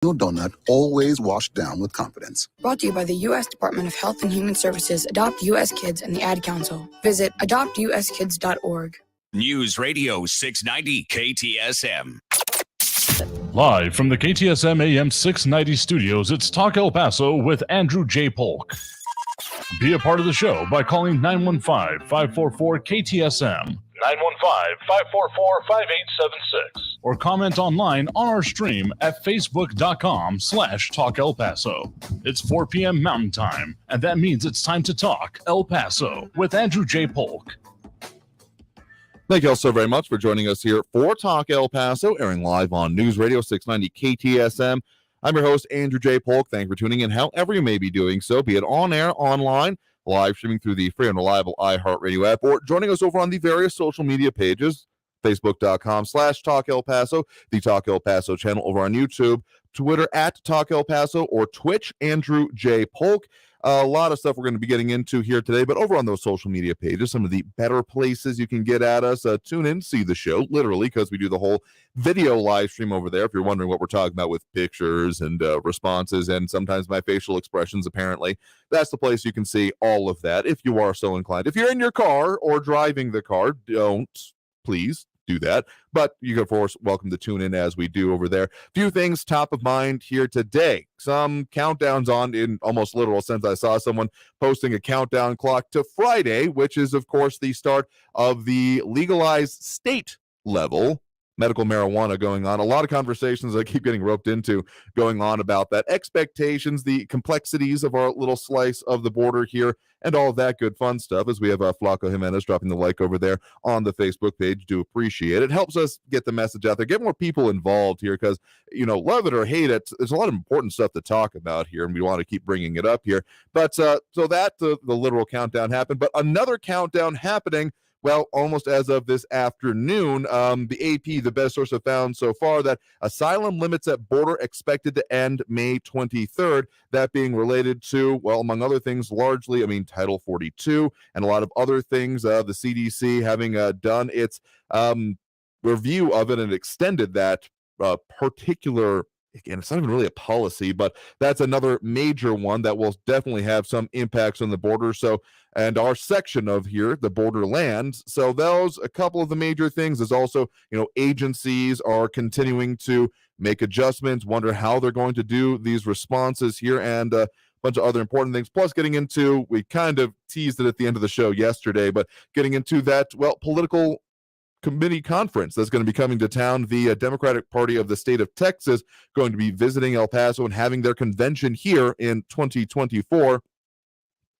donut always washed down with confidence. Brought to you by the U.S. Department of Health and Human Services, Adopt U.S. Kids, and the Ad Council. Visit adoptuskids.org. News Radio 690 KTSM. Live from the KTSM AM 690 studios, it's Talk El Paso with Andrew J. Polk. Be a part of the show by calling 915-544-KTSM. 915-544-5876. Or comment online on our stream at facebook.com/Talk El Paso. It's 4 p.m. Mountain Time, and that means it's time to talk El Paso with Andrew J. Polk. Thank you all so very much for joining us here for Talk El Paso, airing live on News Radio 690 KTSM. I'm your host, Andrew J. Polk. Thank you for tuning in, however you may be doing so, be it on air, online, live streaming through the free and reliable iHeartRadio app, or joining us over on the various social media pages, facebook.com/Talk El Paso, the Talk El Paso channel over on YouTube, Twitter at Talk El Paso, or Twitch, Andrew J. Polk. A lot of stuff we're going to be getting into here today, but over on those social media pages, some of the better places you can get at us, tune in, see the show, literally, because we do the whole video live stream over there. If you're wondering what we're talking about with pictures and responses and sometimes my facial expressions, apparently, that's the place you can see all of that if you are so inclined. If you're in your car or driving the car, don't, please do that. But you can, of course, welcome to tune in as we do over there. Few things top of mind here today. Some countdowns on in almost literal sense. I saw someone posting a countdown clock to Friday, which is, of course, the start of the legalized state level medical marijuana going on. A lot of conversations I keep getting roped into going on about that. Expectations, the complexities of our little slice of the border here, and all of that good fun stuff, as we have Flaco Jimenez dropping the like over there on the Facebook page. Do appreciate it. It helps us get the message out there, get more people involved here, because, you know, love it or hate it, there's a lot of important stuff to talk about here, and we want to keep bringing it up here. But so that the literal countdown happened, but another countdown happening, well, almost as of this afternoon. The AP, the best source, have found so far that asylum limits at border expected to end May 23rd. That being related to, well, among other things, largely, Title 42 and a lot of other things. The CDC having done its review of it and extended that particular. Again, it's not even really a policy, but that's another major one that will definitely have some impacts on the border. So, and our section of here, the borderlands. So those, a couple of the major things is also, agencies are continuing to make adjustments, wonder how they're going to do these responses here, and a bunch of other important things. Plus getting into, we kind of teased it at the end of the show yesterday, but getting into that, well, political committee conference that's going to be coming to town. The Democratic Party of the state of Texas going to be visiting El Paso and having their convention here in 2024.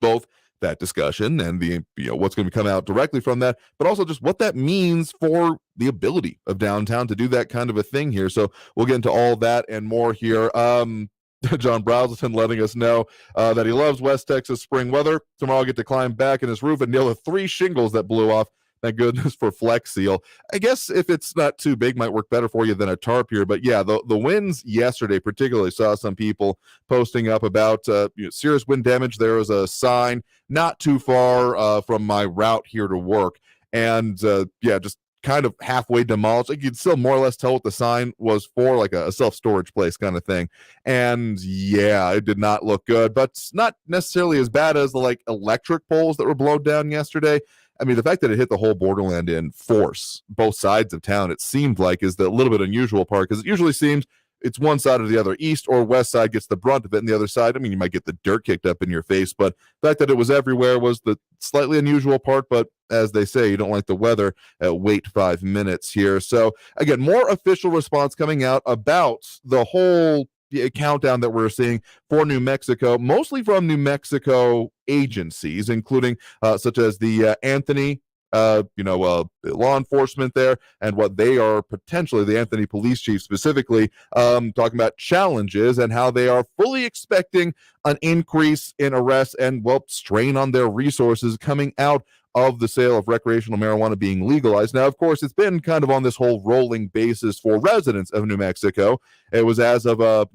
Both that discussion and the what's going to come out directly from that, but also just what that means for the ability of downtown to do that kind of a thing here. So we'll get into all that and more here. John Browselton letting us know that he loves West Texas spring weather. Tomorrow I'll get to climb back in his roof and nail the 3 shingles that blew off. Thank goodness for Flex Seal. I guess if it's not too big, might work better for you than a tarp here. But yeah, the winds yesterday particularly, saw some people posting up about serious wind damage. There was a sign not too far from my route here to work. And just kind of halfway demolished. You could still more or less tell what the sign was for, like a self-storage place kind of thing. And yeah, it did not look good, but it's not necessarily as bad as the electric poles that were blown down yesterday. The fact that it hit the whole borderland in force, both sides of town, it seemed like, is the little bit unusual part, because it usually seems it's one side or the other. East or west side gets the brunt of it, and the other side, you might get the dirt kicked up in your face, but the fact that it was everywhere was the slightly unusual part. But as they say, you don't like the weather, wait 5 minutes here. So again, more official response coming out about the whole countdown that we're seeing for New Mexico, mostly from New Mexico agencies, including such as the Anthony, law enforcement there, and what they are potentially, the Anthony police chief specifically, talking about challenges and how they are fully expecting an increase in arrests and, well, strain on their resources coming out of the sale of recreational marijuana being legalized. Now, of course, it's been kind of on this whole rolling basis for residents of New Mexico. It was as of a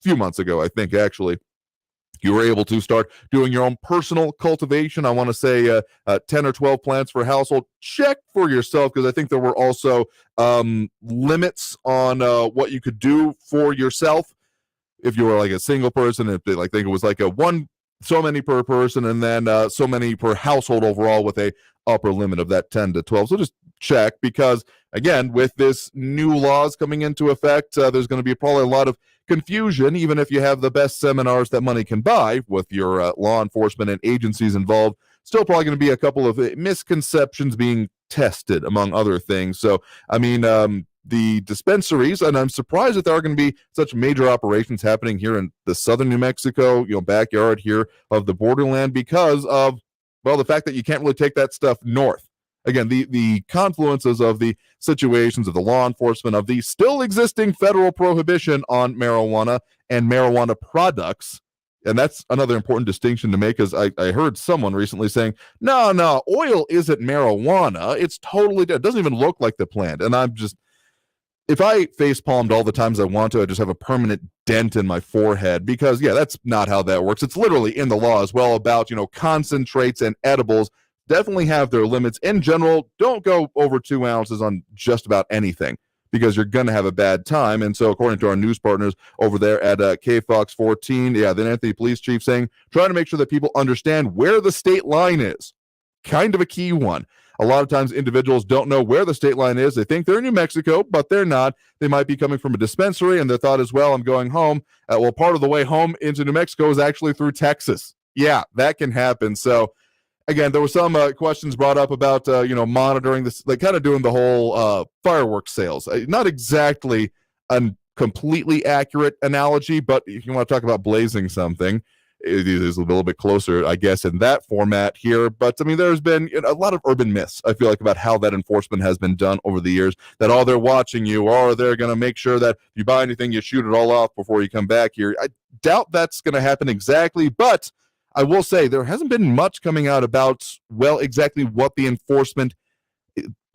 few months ago, I think, actually, You were able to start doing your own personal cultivation. I want to say 10 or 12 plants per household. Check for yourself, because I think there were also limits on what you could do for yourself if you were like a single person. If I think it was like so many per person, and then so many per household overall, with a upper limit of that 10 to 12. So just check, because again, with this new laws coming into effect, there's going to be probably a lot of confusion, even if you have the best seminars that money can buy with your law enforcement and agencies involved. Still probably going to be a couple of misconceptions being tested, among other things. So, I mean, the dispensaries, and I'm surprised that there are going to be such major operations happening here in the southern New Mexico, backyard here of the borderland, because of, well, the fact that you can't really take that stuff north. Again, the confluences of the situations of the law enforcement, of the still existing federal prohibition on marijuana and marijuana products. And that's another important distinction to make, because I heard someone recently saying, no, oil isn't marijuana. It's totally, it doesn't even look like the plant. And I'm just, if I face palmed all the times I want to, I just have a permanent dent in my forehead, because, yeah, that's not how that works. It's literally in the law as well about, concentrates and edibles definitely have their limits. In general, don't go over 2 ounces on just about anything, because you're going to have a bad time. And so according to our news partners over there at KFOX 14, the Anthony Police Chief saying, trying to make sure that people understand where the state line is. Kind of a key one. A lot of times individuals don't know where the state line is. They think they're in New Mexico, but they're not. They might be coming from a dispensary, and their thought is, well, I'm going home. Well, part of the way home into New Mexico is actually through Texas. Yeah, that can happen. So again, there were some questions brought up about, monitoring this, like kind of doing the whole fireworks sales. Not exactly a completely accurate analogy, but if you want to talk about blazing something, it is a little bit closer, I guess, in that format here. But I mean, there's been a lot of urban myths, I feel like, about how that enforcement has been done over the years, that, they're watching you, or they're going to make sure that if you buy anything, you shoot it all off before you come back here. I doubt that's going to happen exactly, but I will say there hasn't been much coming out about, well, exactly what the enforcement,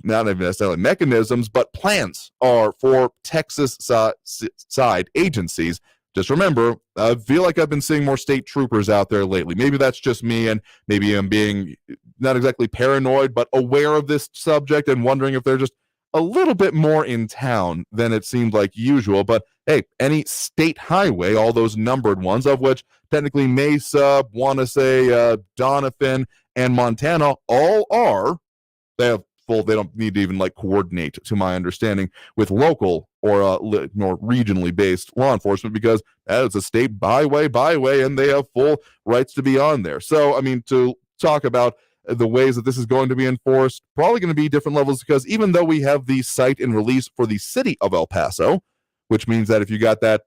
not even necessarily mechanisms, but plans are for Texas side agencies. Just remember, I feel like I've been seeing more state troopers out there lately. Maybe that's just me, and maybe I'm being not exactly paranoid, but aware of this subject and wondering if they're just a little bit more in town than it seemed like usual. But hey, any state highway, all those numbered ones, of which technically Mesa, want to say Donovan, and Montana all are, they have full, they don't need to even coordinate, to my understanding, with local or more regionally based law enforcement, because it's a state byway, and they have full rights to be on there. So, I mean, to talk about the ways that this is going to be enforced, probably going to be different levels, because even though we have the cite and release for the city of El Paso, which means that if you got that,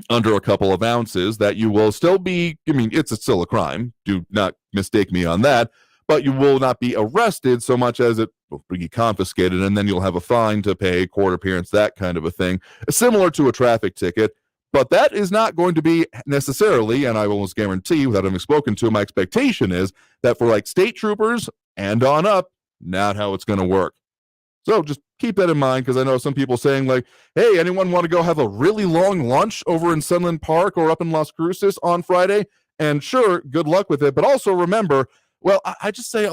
under a couple of ounces, that you will still be, I mean, it's still a crime. Do not mistake me on that. But you will not be arrested so much as it will be confiscated, and then you'll have a fine to pay, court appearance, that kind of a thing, similar to a traffic ticket. But that is not going to be necessarily, and I will almost guarantee, without having spoken to, my expectation is that for state troopers and on up, not how it's going to work. So just keep that in mind, because I know some people saying hey, anyone want to go have a really long lunch over in Sunland Park or up in Las Cruces on Friday? And sure, good luck with it. But also remember, well, I just say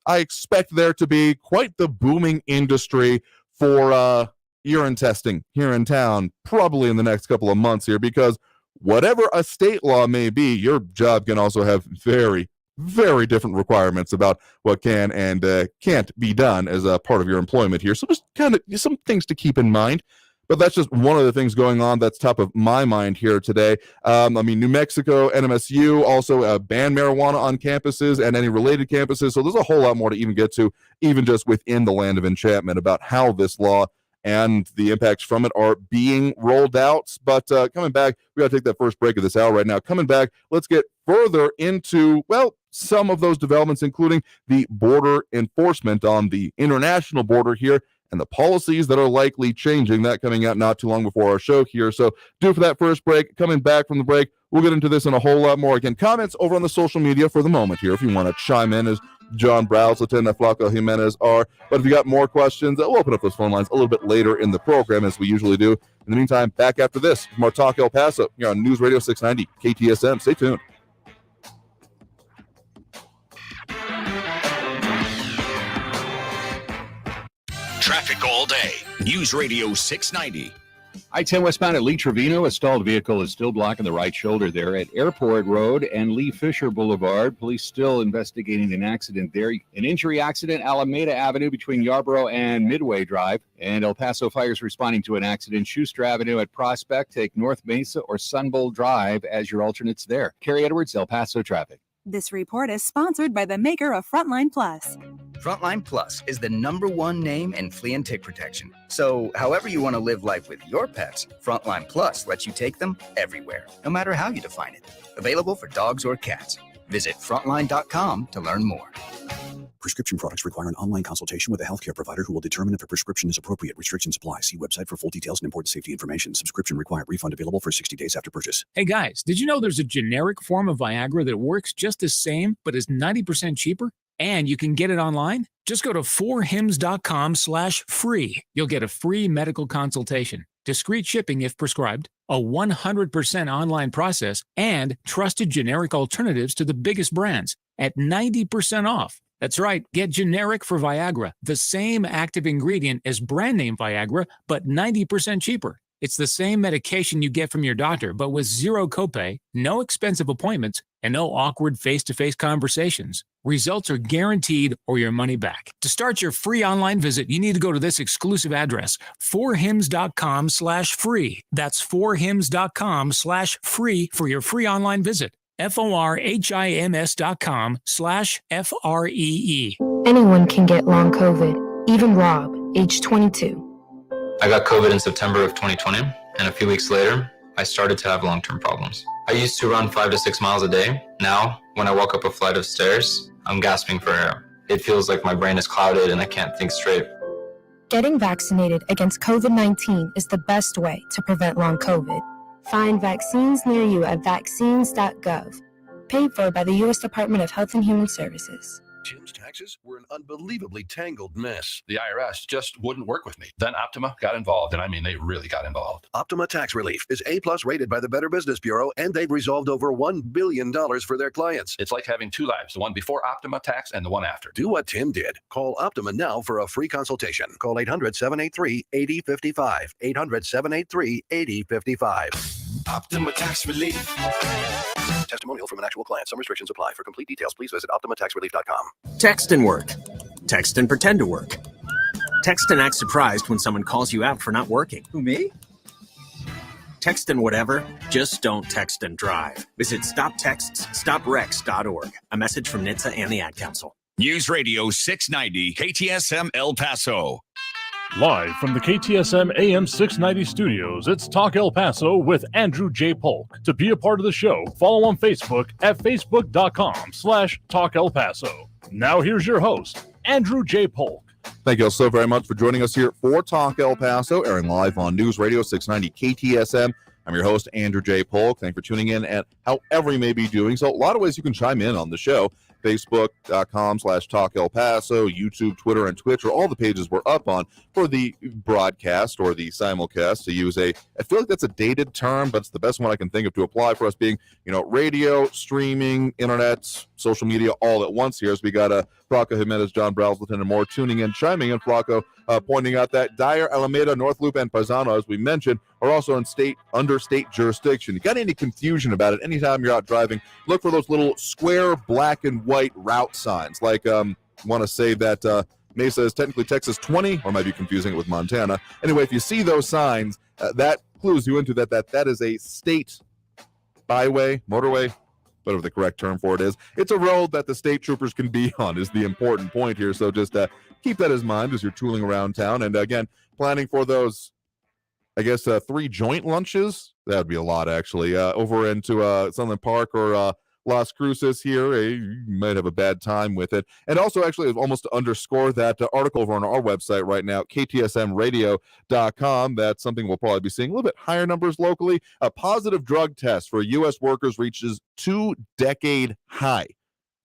I expect there to be quite the booming industry for urine testing here in town, probably in the next couple of months here, because whatever a state law may be, your job can also have very, very different requirements about what can and can't be done as a part of your employment here. So just kind of some things to keep in mind. But that's just one of the things going on that's top of my mind here today. I mean, New Mexico, NMSU also banned marijuana on campuses and any related campuses. So there's a whole lot more to even get to, even just within the land of enchantment, about how this law and the impacts from it are being rolled out. But coming back, we got to take that first break of this hour right now. Coming back, let's get further into, well, some of those developments, including the border enforcement on the international border here, and the policies that are likely changing. That coming out not too long before our show here. So due for that first break. Coming back from the break, we'll get into this and a whole lot more. Again, comments over on the social media for the moment here, if you want to chime in, as John Brazelton and Flaco Jimenez are. But if you got more questions, we'll open up those phone lines a little bit later in the program, as we usually do. In the meantime, back after this, more Talk El Paso here on News Radio 690 KTSM. Stay tuned. Traffic all day. News Radio 690. I-10 westbound at Lee Trevino, a stalled vehicle is still blocking the right shoulder there at Airport Road and Lee Fisher Boulevard. Police still investigating an accident there. An injury accident, Alameda Avenue between Yarborough and Midway Drive. And El Paso Fire is responding to an accident. Schuster Avenue at Prospect. Take North Mesa or Sunbowl Drive as your alternates there. Carrie Edwards, El Paso Traffic. This report is sponsored by the maker of Frontline Plus. Frontline Plus is the #1 name in flea and tick protection. So however you want to live life with your pets, Frontline Plus lets you take them everywhere, no matter how you define it. Available for dogs or cats. Visit frontline.com to learn more. Prescription products require an online consultation with a healthcare provider who will determine if a prescription is appropriate. Restrictions apply. See website for full details and important safety information. Subscription required. Refund available for 60 days after purchase. Hey guys, did you know there's a generic form of Viagra that works just the same but is 90% cheaper? And you can get it online? Just go to 4hims.com/free. You'll get a free medical consultation, discreet shipping if prescribed, a 100% online process, and trusted generic alternatives to the biggest brands at 90% off. That's right, get generic for Viagra, the same active ingredient as brand name Viagra, but 90% cheaper. It's the same medication you get from your doctor, but with zero copay, no expensive appointments, and no awkward face-to-face conversations. Results are guaranteed or your money back. To start your free online visit, you need to go to this exclusive address, 4hims.com/free. That's 4hims.com/free for your free online visit. FORHIMS.com/FREE. Anyone can get long COVID, even Rob, age 22. I got COVID in September of 2020, and a few weeks later, I started to have long-term problems. I used to run 5 to 6 miles a day. Now, when I walk up a flight of stairs, I'm gasping for air. It feels like my brain is clouded and I can't think straight. Getting vaccinated against COVID-19 is the best way to prevent long COVID. Find vaccines near you at vaccines.gov. Paid for by the U.S. Department of Health and Human Services. Jim's taxes were an unbelievably tangled mess. The IRS just wouldn't work with me. Then Optima got involved, and I mean, they really got involved. Optima Tax Relief is A+ rated by the Better Business Bureau, and they've resolved over $1 billion for their clients. It's like having two lives, the one before Optima Tax and the one after. Do what Tim did. Call Optima now for a free consultation. Call 800-783-8055. 800-783-8055. Optima Tax Relief. Testimonial from an actual client. Some restrictions apply. For complete details, please visit OptimaTaxRelief.com. Text and work. Text and pretend to work. Text and act surprised when someone calls you out for not working. Who, me? Text and whatever, just don't text and drive. Visit StopTextsStopWrecks.org. A message from NHTSA and the Ad Council. News Radio 690 KTSM El Paso. Live from the KTSM AM 690 studios, it's Talk El Paso with Andrew J. Polk. To be a part of the show, follow on Facebook at facebook.com/Talk El Paso. Now here's your host, Andrew J. Polk. Thank you all so very much for joining us here for Talk El Paso, airing live on News Radio 690 KTSM. I'm your host, Andrew J. Polk. Thanks for tuning in and however you may be doing. So a lot of ways you can chime in on the show. Facebook.com/Talk El Paso, YouTube, Twitter, and Twitch are all the pages we're up on for the broadcast or the simulcast, to use I feel like that's a dated term, but it's the best one I can think of to apply for us being, radio, streaming, internet, social media, all at once here. As we got Flaco Jimenez, John Brazelton, and more tuning in, chiming in. Flaco pointing out that Dyer, Alameda, North Loop, and Paisano, as we mentioned, are also under state jurisdiction. You got any confusion about it? Anytime you're out driving, look for those little square black and white route signs. Like, want to say that Mesa is technically Texas 20, or might be confusing it with Montana. Anyway, if you see those signs, that clues you into that is a state byway, motorway, whatever the correct term for it is. It's a road that the state troopers can be on, is the important point here. So just keep that in mind as you're tooling around town. And again, planning for those, 3 joint lunches. That would be a lot, actually. Over into Sunland Park or Las Cruces here. You might have a bad time with it. And also, actually, almost to underscore that article over on our website right now, KTSMradio.com. That's something we'll probably be seeing a little bit higher numbers locally. A positive drug test for U.S. workers reaches 2-decade high.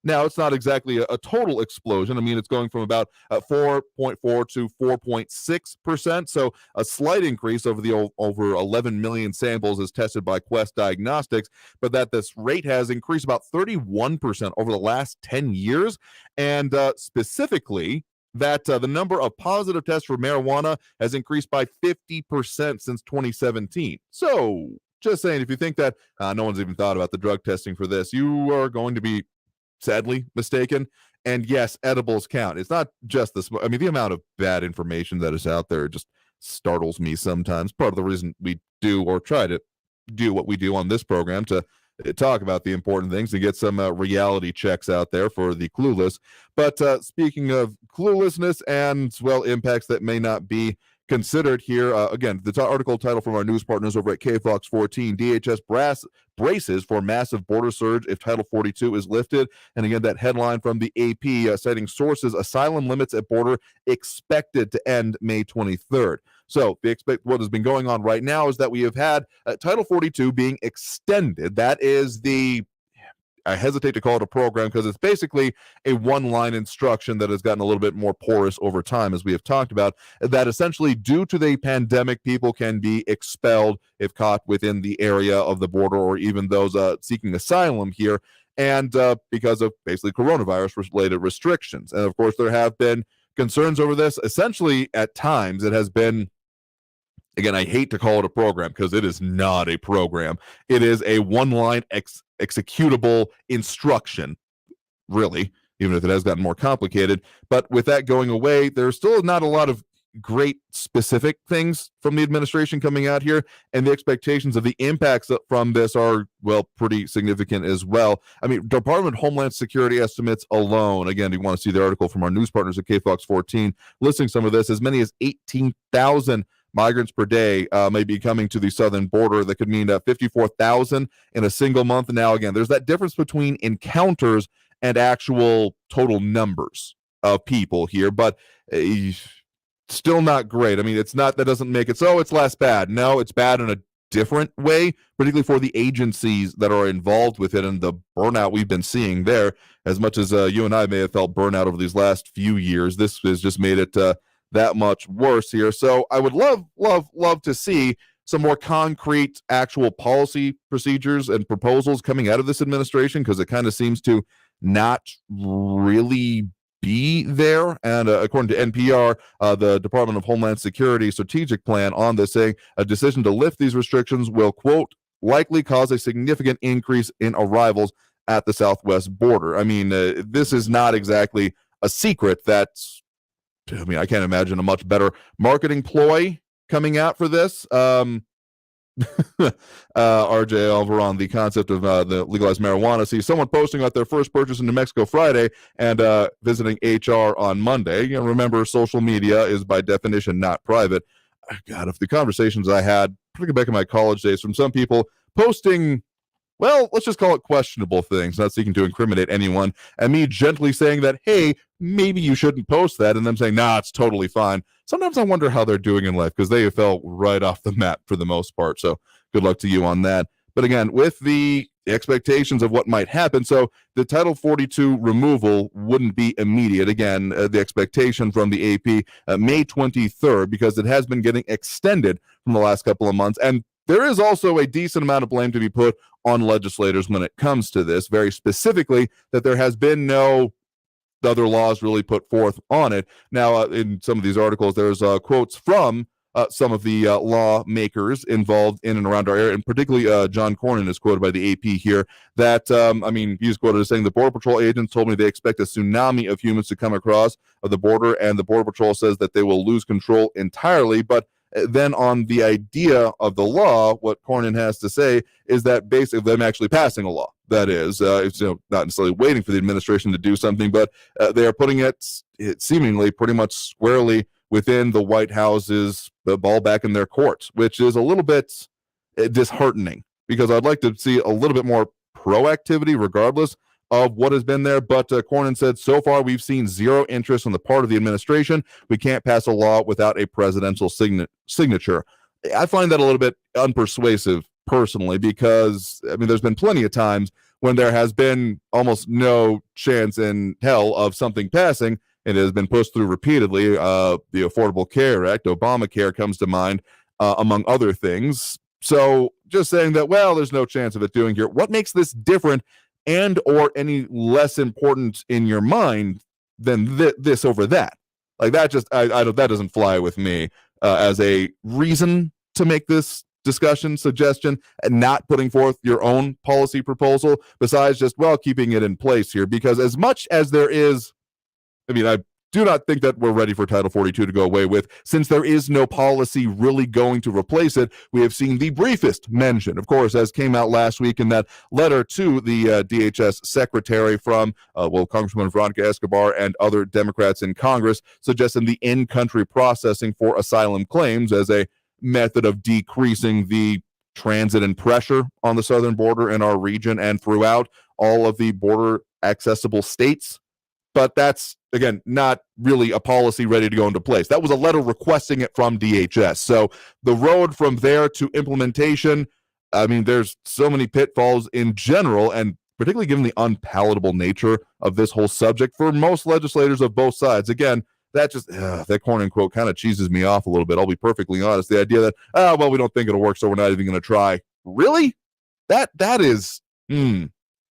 Now, it's not exactly a total explosion. I mean, it's going from about 4.4 to 4.6%. So a slight increase over 11 million samples as tested by Quest Diagnostics, but that this rate has increased about 31% over the last 10 years. And specifically, that the number of positive tests for marijuana has increased by 50% since 2017. So just saying, if you think that no one's even thought about the drug testing for this, you are going to be sadly mistaken. And yes, edibles count. It's not just this. I mean, the amount of bad information that is out there just startles me sometimes. Part of the reason we do or try to do what we do on this program, to talk about the important things, to get some reality checks out there for the clueless. But speaking of cluelessness and, well, impacts that may not be considered here, again, the article title from our news partners over at KFOX 14, DHS braces for massive border surge if Title 42 is lifted. And again, that headline from the AP citing sources, asylum limits at border expected to end May 23rd. So what has been going on right now is that we have had Title 42 being extended. That is I hesitate to call it a program because it's basically a one-line instruction that has gotten a little bit more porous over time, as we have talked about, that essentially, due to the pandemic, people can be expelled if caught within the area of the border, or even those seeking asylum here, and because of basically coronavirus-related restrictions. And of course, there have been concerns over this. Essentially, at times, it has been, again, I hate to call it a program because it is not a program. It is a one-line executable instruction, really, even if it has gotten more complicated. But with that going away, there's still not a lot of great specific things from the administration coming out here, and the expectations of the impacts from this are, well, pretty significant as well. I mean, Department of Homeland Security estimates alone, again, you want to see the article from our news partners at KFOX 14 listing some of this, as many as 18,000 migrants per day may be coming to the southern border. That could mean 54,000 in a single month. Now, again, there's that difference between encounters and actual total numbers of people here, but still not great. I mean, it's not, that doesn't make it so it's less bad. No, it's bad in a different way, particularly for the agencies that are involved with it and the burnout we've been seeing there. As much as you and I may have felt burnout over these last few years, this has just made it that much worse here. So I would love to see some more concrete actual policy procedures and proposals coming out of this administration, because it kind of seems to not really be there. And according to NPR, the Department of Homeland Security strategic plan on this, saying a decision to lift these restrictions will, quote, likely cause a significant increase in arrivals at the southwest border. I mean, this is not exactly a secret. I mean, I can't imagine a much better marketing ploy coming out for this. RJ over on the concept of the legalized marijuana. See someone posting about their first purchase in New Mexico Friday and visiting HR on Monday. You know, remember, social media is by definition not private. God, if the conversations I had, particularly back in my college days, from some people posting, well, let's just call it questionable things, not seeking to incriminate anyone, and me gently saying that, hey, maybe you shouldn't post that, and them saying, nah, it's totally fine. Sometimes I wonder how they're doing in life, because they fell right off the map for the most part. So good luck to you on that. But again, with the expectations of what might happen, so the Title 42 removal wouldn't be immediate. Again, the expectation from the AP, May 23rd, because it has been getting extended from the last couple of months. And there is also a decent amount of blame to be put on legislators when it comes to this, very specifically that there has been no other laws really put forth on it. Now, in some of these articles, there's quotes from some of the lawmakers involved in and around our area, and particularly John Cornyn is quoted by the AP here, that, I mean, he's quoted as saying, the Border Patrol agents told me they expect a tsunami of humans to come across the border, and the Border Patrol says that they will lose control entirely. But then on the idea of the law, what Cornyn has to say is that basically them actually passing a law. That is, it's, you know, not necessarily waiting for the administration to do something, but they are putting it seemingly pretty much squarely within the White House's the ball back in their court, which is a little bit disheartening, because I'd like to see a little bit more proactivity regardless of what has been there. But Cornyn said, so far we've seen zero interest on the part of the administration. We can't pass a law without a presidential signature. I find that a little bit unpersuasive personally, because I mean, there's been plenty of times when there has been almost no chance in hell of something passing. It has been pushed through repeatedly. The Affordable Care Act, Obamacare comes to mind, among other things. So just saying that, well, there's no chance of it doing here. What makes this different and or any less important in your mind than this over that? Like that just, I don't, that doesn't fly with me as a reason to make this discussion, suggestion, and not putting forth your own policy proposal besides just, well, keeping it in place here. Because as much as there is, I mean, I do not think that we're ready for Title 42 to go away with, since there is no policy really going to replace it. We have seen the briefest mention, of course, as came out last week in that letter to the DHS secretary from, Congresswoman Veronica Escobar and other Democrats in Congress, suggesting the in-country processing for asylum claims as a method of decreasing the transit and pressure on the southern border in our region and throughout all of the border accessible states. But that's, again, not really a policy ready to go into place. That was a letter requesting it from DHS. So the road from there to implementation, I mean, there's so many pitfalls in general, and particularly given the unpalatable nature of this whole subject for most legislators of both sides. Again, that just, that quote unquote kind of cheeses me off a little bit. I'll be perfectly honest. The idea that, well, we don't think it'll work, so we're not even going to try. Really? That is,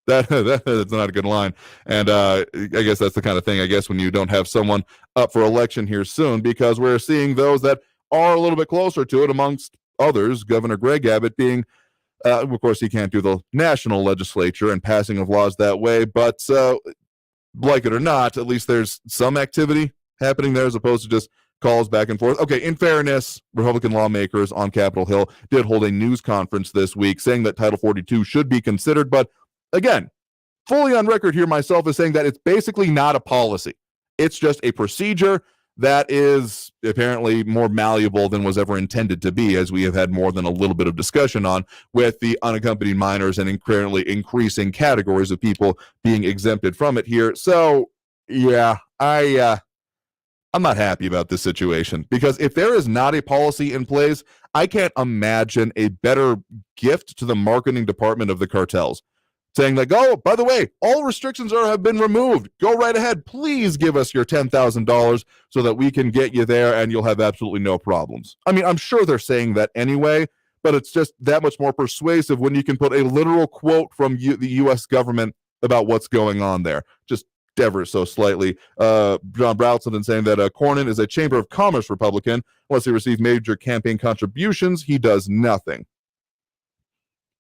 that's not a good line. And I guess that's the kind of thing, I guess, when you don't have someone up for election here soon, because we're seeing those that are a little bit closer to it, amongst others, Governor Greg Abbott being, of course, he can't do the national legislature and passing of laws that way, but like it or not, at least there's some activity happening there as opposed to just calls back and forth. Okay, in fairness, Republican lawmakers on Capitol Hill did hold a news conference this week saying that Title 42 should be considered, but again, fully on record here myself as saying that it's basically not a policy. It's just a procedure that is apparently more malleable than was ever intended to be, as we have had more than a little bit of discussion on with the unaccompanied minors and currently increasing categories of people being exempted from it here. So, yeah, I'm not happy about this situation, because if there is not a policy in place, I can't imagine a better gift to the marketing department of the cartels. Saying like, oh, by the way, all restrictions have been removed. Go right ahead. Please give us your $10,000 so that we can get you there and you'll have absolutely no problems. I mean, I'm sure they're saying that anyway, but it's just that much more persuasive when you can put a literal quote from the U.S. government about what's going on there. Just ever so slightly. John Brownson saying that Cornyn is a Chamber of Commerce Republican. Unless he receives major campaign contributions, he does nothing.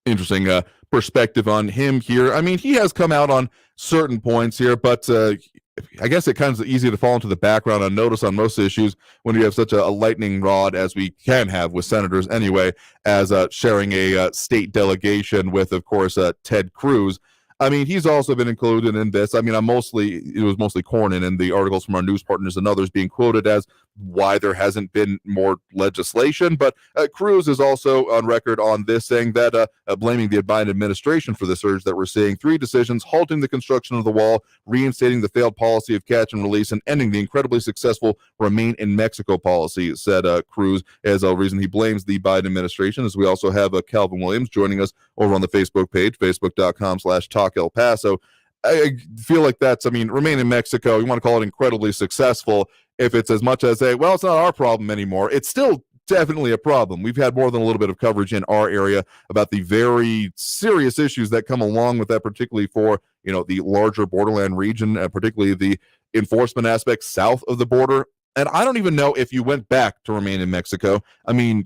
Interesting perspective on him here. I mean, he has come out on certain points here, but I guess it kind of easy to fall into the background unnoticed on most issues when you have such a lightning rod as we can have with senators anyway, as sharing a state delegation with, of course, Ted Cruz. I mean, he's also been included in this. I mean, it was mostly Cornyn in the articles from our news partners and others being quoted as why there hasn't been more legislation. But Cruz is also on record on this, saying that blaming the Biden administration for the surge that we're seeing. 3 decisions: halting the construction of the wall, reinstating the failed policy of catch and release, and ending the incredibly successful Remain in Mexico policy, said Cruz, as a reason he blames the Biden administration. As we also have Calvin Williams joining us over on the Facebook page, facebook.com/Talk El Paso. I feel like that's, I mean, Remain in Mexico, you want to call it incredibly successful. If it's as much as well, it's not our problem anymore, it's still definitely a problem. We've had more than a little bit of coverage in our area about the very serious issues that come along with that, particularly for, the larger borderland region, particularly the enforcement aspects south of the border. And I don't even know if you went back to Remain in Mexico. I mean,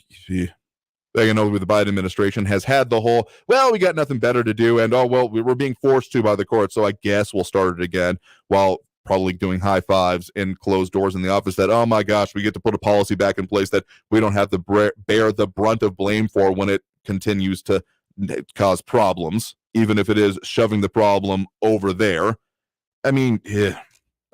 I know with the Biden administration has had the whole, well, we got nothing better to do, and we're being forced to by the court, so I guess we'll start it again, while probably doing high fives in closed doors in the office that, oh my gosh, we get to put a policy back in place that we don't have to bear the brunt of blame for when it continues to cause problems, even if it is shoving the problem over there. I mean,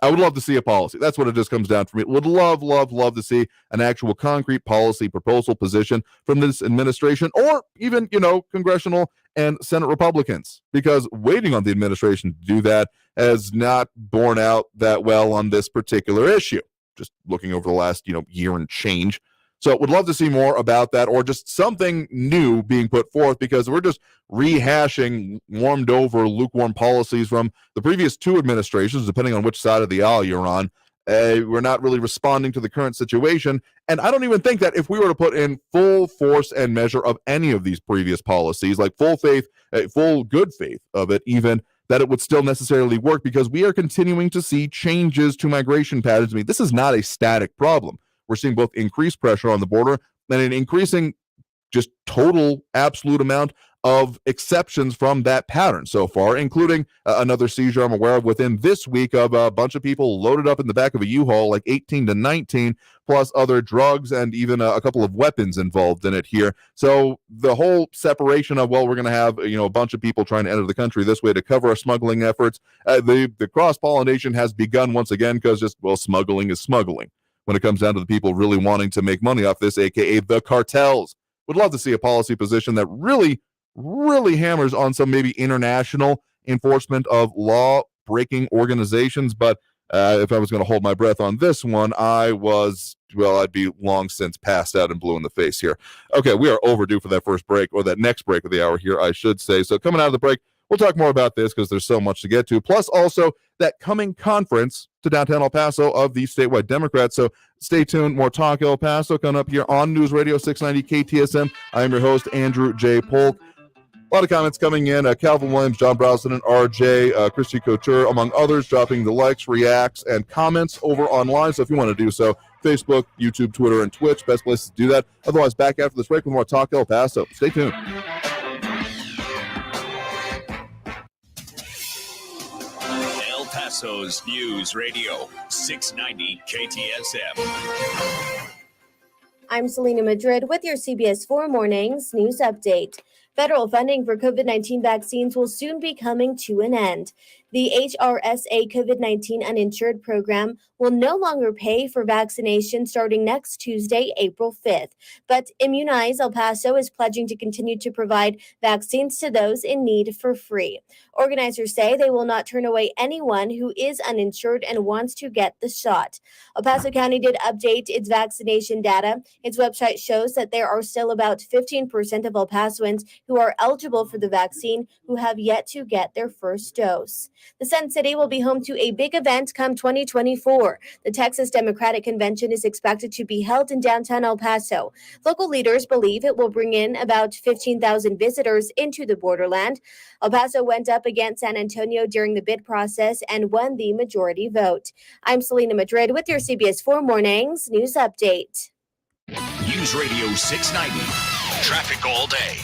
I would love to see a policy. That's what it just comes down for me. Would love to see an actual concrete policy proposal position from this administration, or even, congressional and Senate Republicans, because waiting on the administration to do that has not borne out that well on this particular issue. Just looking over the last, year and change. So would love to see more about that, or just something new being put forth, because we're just rehashing warmed over, lukewarm policies from the previous two administrations, depending on which side of the aisle you're on. We're not really responding to the current situation. And I don't even think that if we were to put in full force and measure of any of these previous policies, like full faith, full good faith of it even, that it would still necessarily work, because we are continuing to see changes to migration patterns. I mean, this is not a static problem. We're seeing both increased pressure on the border and an increasing just total absolute amount of exceptions from that pattern so far, including another seizure I'm aware of within this week of a bunch of people loaded up in the back of a U-Haul, like 18 to 19, plus other drugs and even a couple of weapons involved in it here. So the whole separation of, well, we're going to have, a bunch of people trying to enter the country this way to cover our smuggling efforts. The cross-pollination has begun once again, because smuggling is smuggling when it comes down to the people really wanting to make money off this, aka the cartels. Would love to see a policy position that really hammers on some maybe international enforcement of law-breaking organizations. But if I was going to hold my breath on this one, I'd be long since passed out and blue in the face here. Okay, we are overdue for that first break, or that next break of the hour here, I should say. So coming out of the break, we'll talk more about this, because there's so much to get to. Plus also that coming conference to downtown El Paso of the statewide Democrats. So stay tuned. More Talk El Paso coming up here on News Radio 690 KTSM. I am your host, Andrew J. Polk. A lot of comments coming in. Calvin Williams, John Browson, and RJ, Christy Couture, among others, dropping the likes, reacts, and comments over online. So if you want to do so, Facebook, YouTube, Twitter, and Twitch, best places to do that. Otherwise, back after this break with more Talk El Paso. Stay tuned. El Paso's News Radio 690 KTSM. I'm Selena Madrid with your CBS 4 Mornings News Update. Federal funding for COVID-19 vaccines will soon be coming to an end. The HRSA COVID-19 uninsured program will no longer pay for vaccination starting next Tuesday, April 5th. But Immunize El Paso is pledging to continue to provide vaccines to those in need for free. Organizers say they will not turn away anyone who is uninsured and wants to get the shot. El Paso County did update its vaccination data. Its website shows that there are still about 15% of El Pasoans who are eligible for the vaccine who have yet to get their first dose. The Sun City will be home to a big event come 2024. The Texas Democratic Convention is expected to be held in downtown El Paso. Local leaders believe it will bring in about 15,000 visitors into the borderland. El Paso went up against San Antonio during the bid process and won the majority vote. I'm Selena Madrid with your CBS 4 Mornings News Update. News Radio 690. Traffic all day.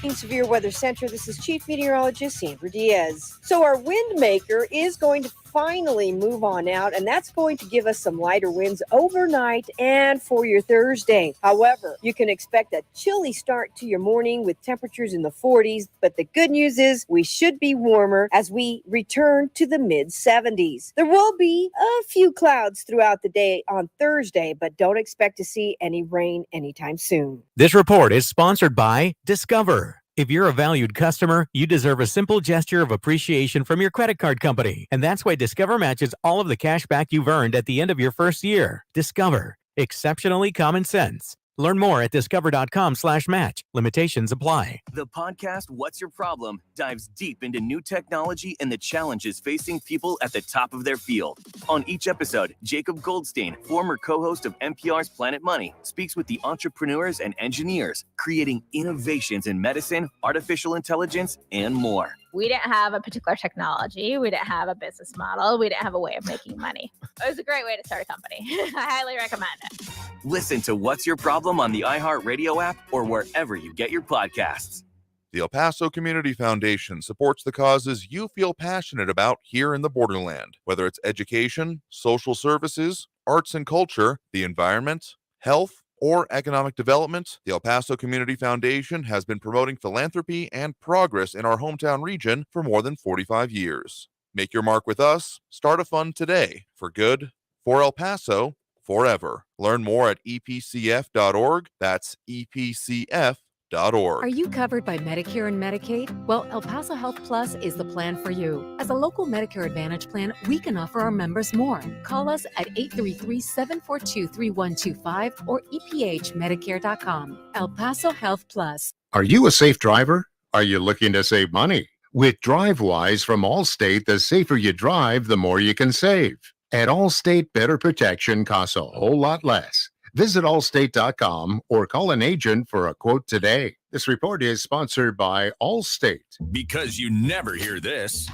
In Severe Weather Center, this is Chief Meteorologist Sandra Diaz. So our wind maker is going to finally move on out, and that's going to give us some lighter winds overnight and for your Thursday. However, you can expect a chilly start to your morning with temperatures in the 40s, but the good news is we should be warmer as we return to the mid-70s. There will be a few clouds throughout the day on Thursday, but don't expect to see any rain anytime soon. This report is sponsored by Discover. If you're a valued customer, you deserve a simple gesture of appreciation from your credit card company. And that's why Discover matches all of the cash back you've earned at the end of your first year. Discover. Exceptionally common sense. Learn more at discover.com/match. Limitations apply. The podcast, What's Your Problem, dives deep into new technology and the challenges facing people at the top of their field. On each episode, Jacob Goldstein, former co-host of NPR's Planet Money, speaks with the entrepreneurs and engineers creating innovations in medicine, artificial intelligence, and more. We didn't have a particular technology. We didn't have a business model. We didn't have a way of making money. It was a great way to start a company. I highly recommend it. Listen to What's Your Problem on the iHeartRadio app or wherever you get your podcasts. The El Paso Community Foundation supports the causes you feel passionate about here in the borderland, whether it's education, social services, arts and culture, the environment, health, or economic development. The El Paso Community Foundation has been promoting philanthropy and progress in our hometown region for more than 45 years. Make your mark with us. Start a fund today for good, for El Paso, forever. Learn more at epcf.org. That's epcf.org. Are you covered by Medicare and Medicaid? Well, El Paso Health Plus is the plan for you. As a local Medicare Advantage plan, we can offer our members more. Call us at 833-742-3125 or ephmedicare.com. El Paso Health Plus. Are you a safe driver? Are you looking to save money? With DriveWise from Allstate, the safer you drive, the more you can save. At Allstate, better protection costs a whole lot less. Visit allstate.com or call an agent for a quote today. This report is sponsored by Allstate. Because you never hear this.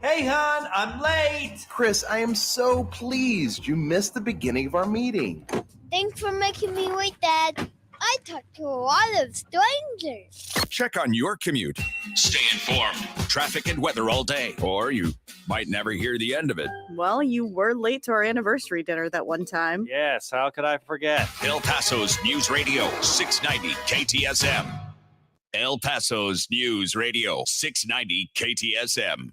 Hey, hon, I'm late. Chris, I am so pleased you missed the beginning of our meeting. Thanks for making me wait, Dad. I talked to a lot of strangers. Check on your commute. Stay informed. Traffic and weather all day. Or you might never hear the end of it. Well, you were late to our anniversary dinner that one time. Yes, how could I forget? El Paso's News Radio 690 KTSM. El Paso's News Radio 690 KTSM.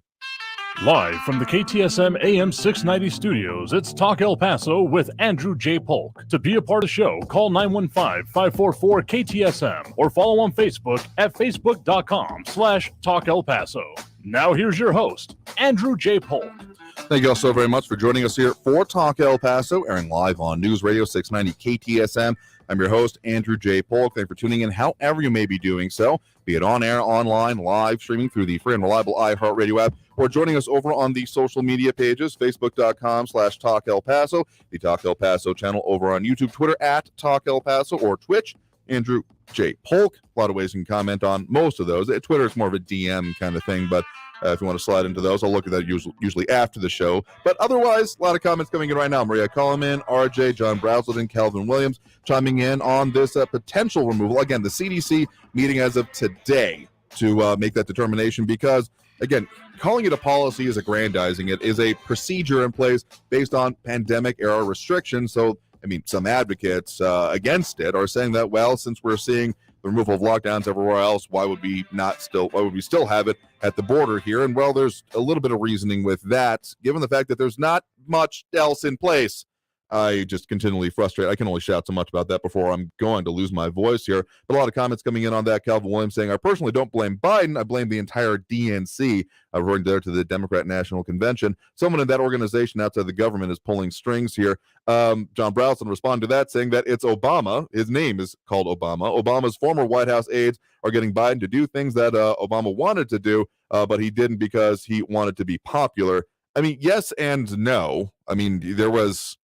Live from the KTSM AM 690 studios, it's Talk El Paso with Andrew J. Polk. To be a part of the show, call 915-544-KTSM or follow on Facebook at facebook.com/Talk El Paso. Now here's your host, Andrew J. Polk. Thank you all so very much for joining us here for Talk El Paso, airing live on News Radio 690 KTSM. I'm your host, Andrew J. Polk. Thank you for tuning in however you may be doing so, be it on air, online, live, streaming through the free and reliable iHeartRadio app, or joining us over on the social media pages, facebook.com/Talk El Paso, the Talk El Paso channel over on YouTube, Twitter at Talk El Paso, or Twitch, Andrew J. Polk. A lot of ways you can comment on most of those. Twitter is more of a DM kind of thing, but if you want to slide into those, I'll look at that usually after the show. But otherwise, a lot of comments coming in right now. Maria Coleman, RJ, John Brazelton, Calvin Williams chiming in on this potential removal. Again, the CDC meeting as of today to make that determination because, again, calling it a policy is aggrandizing it, is a procedure in place based on pandemic-era restrictions. So, I mean, some advocates against it are saying that, well, since we're seeing the removal of lockdowns everywhere else, why would we still have it at the border here? And well, there's a little bit of reasoning with that, given the fact that there's not much else in place. I just continually frustrate. I can only shout so much about that before I'm going to lose my voice here. But a lot of comments coming in on that. Calvin Williams saying, I personally don't blame Biden. I blame the entire DNC, referring there to the Democrat National Convention. Someone in that organization outside the government is pulling strings here. John Browson responded to that, saying that it's Obama. His name is called Obama. Obama's former White House aides are getting Biden to do things that Obama wanted to do, but he didn't because he wanted to be popular. I mean, yes and no. I mean, there was...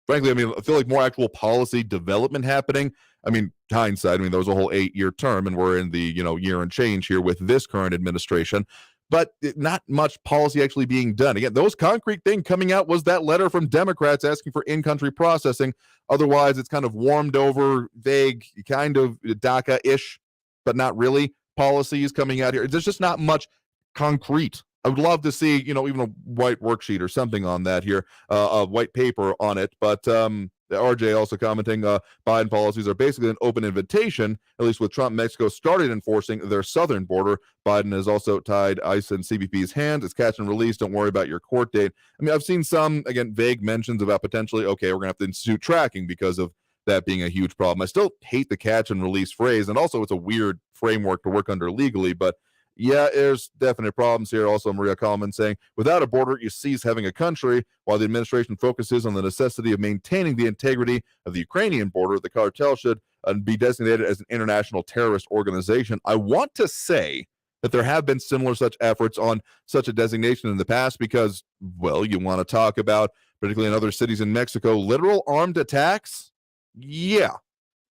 Frankly, I mean, I feel like more actual policy development happening. I mean, hindsight, I mean, there was a whole 8-year term, and we're in the, year and change here with this current administration. But not much policy actually being done. Again, those concrete thing coming out was that letter from Democrats asking for in-country processing. Otherwise, it's kind of warmed over, vague, kind of DACA-ish, but not really policies coming out here. There's just not much concrete. I would love to see, even a white worksheet or something on that here, a white paper on it. But RJ also commenting, Biden policies are basically an open invitation, at least with Trump. Mexico started enforcing their southern border. Biden has also tied ICE and CBP's hands. It's catch and release. Don't worry about your court date. I mean, I've seen some, again, vague mentions about potentially, okay, we're going to have to institute tracking because of that being a huge problem. I still hate the catch and release phrase. And also it's a weird framework to work under legally, but yeah, there's definite problems here. Also, Maria Coleman saying, without a border, you cease having a country. While the administration focuses on the necessity of maintaining the integrity of the Ukrainian border, the cartel should be designated as an international terrorist organization. I want to say that there have been similar such efforts on such a designation in the past because, well, you want to talk about, particularly in other cities in Mexico, literal armed attacks? Yeah.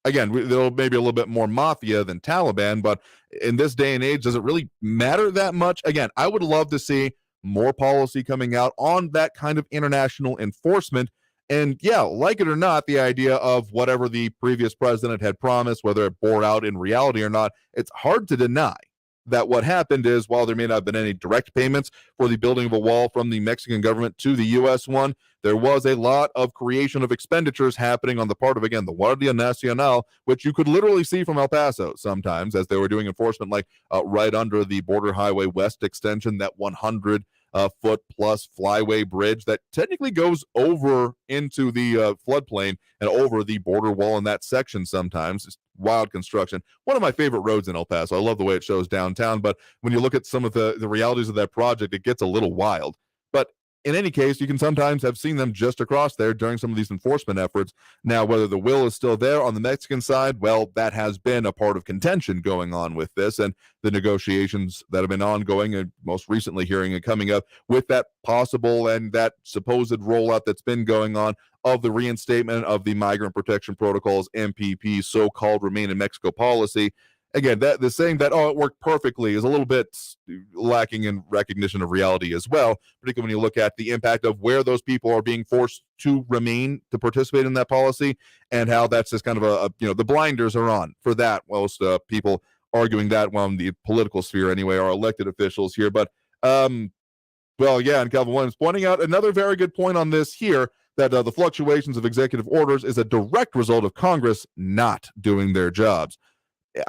Again, there may be a little bit more mafia than Taliban, but in this day and age, does it really matter that much? Again, I would love to see more policy coming out on that kind of international enforcement. And yeah, like it or not, the idea of whatever the previous president had promised, whether it bore out in reality or not, it's hard to deny that what happened is, while there may not have been any direct payments for the building of a wall from the Mexican government to the U.S. one, there was a lot of creation of expenditures happening on the part of, again, the Guardia Nacional, which you could literally see from El Paso sometimes as they were doing enforcement, like right under the Border Highway West extension, that 100 foot plus flyway bridge that technically goes over into the floodplain and over the border wall in that section sometimes. It's wild construction. One of my favorite roads in El Paso. I love the way it shows downtown, but when you look at some of the realities of that project, it gets a little wild. But in any case, you can sometimes have seen them just across there during some of these enforcement efforts. Now, whether the will is still there on the Mexican side, well, that has been a part of contention going on with this and the negotiations that have been ongoing, and most recently hearing it coming up with that possible and that supposed rollout that's been going on of the reinstatement of the Migrant Protection Protocol's MPP so-called Remain in Mexico policy. Again, that the saying that, oh, it worked perfectly is a little bit lacking in recognition of reality as well, particularly when you look at the impact of where those people are being forced to remain to participate in that policy and how that's just kind of the blinders are on for that. Most people arguing that, well, in the political sphere anyway, are elected officials here. But, and Calvin Williams pointing out another very good point on this here, that the fluctuations of executive orders is a direct result of Congress not doing their jobs.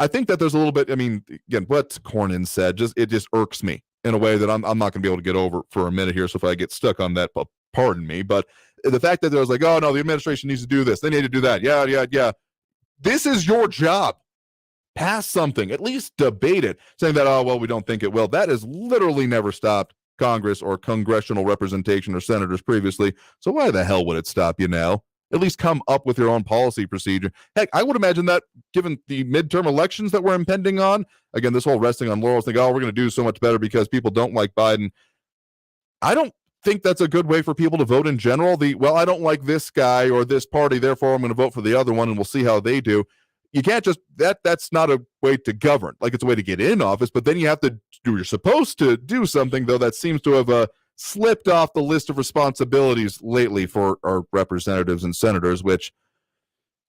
I think that there's a little bit, again, what Cornyn said, it just irks me in a way that I'm not going to be able to get over for a minute here. So if I get stuck on that, pardon me. But the fact that there was like, oh, no, the administration needs to do this. They need to do that. Yeah. This is your job. Pass something. At least debate it. Saying that, oh, well, we don't think it will. That has literally never stopped Congress or congressional representation or senators previously. So why the hell would it stop you now? At least come up with your own policy procedure. Heck, I would imagine that given the midterm elections that we're impending on, again, this whole resting on laurels thing, oh, we're going to do so much better because people don't like Biden. I don't think that's a good way for people to vote in general. I don't like this guy or this party, therefore I'm going to vote for the other one and we'll see how they do. You can't just, that's not a way to govern. Like, it's a way to get in office, but then you have to do, you're supposed to do something, though, that seems to have slipped off the list of responsibilities lately for our representatives and senators, which,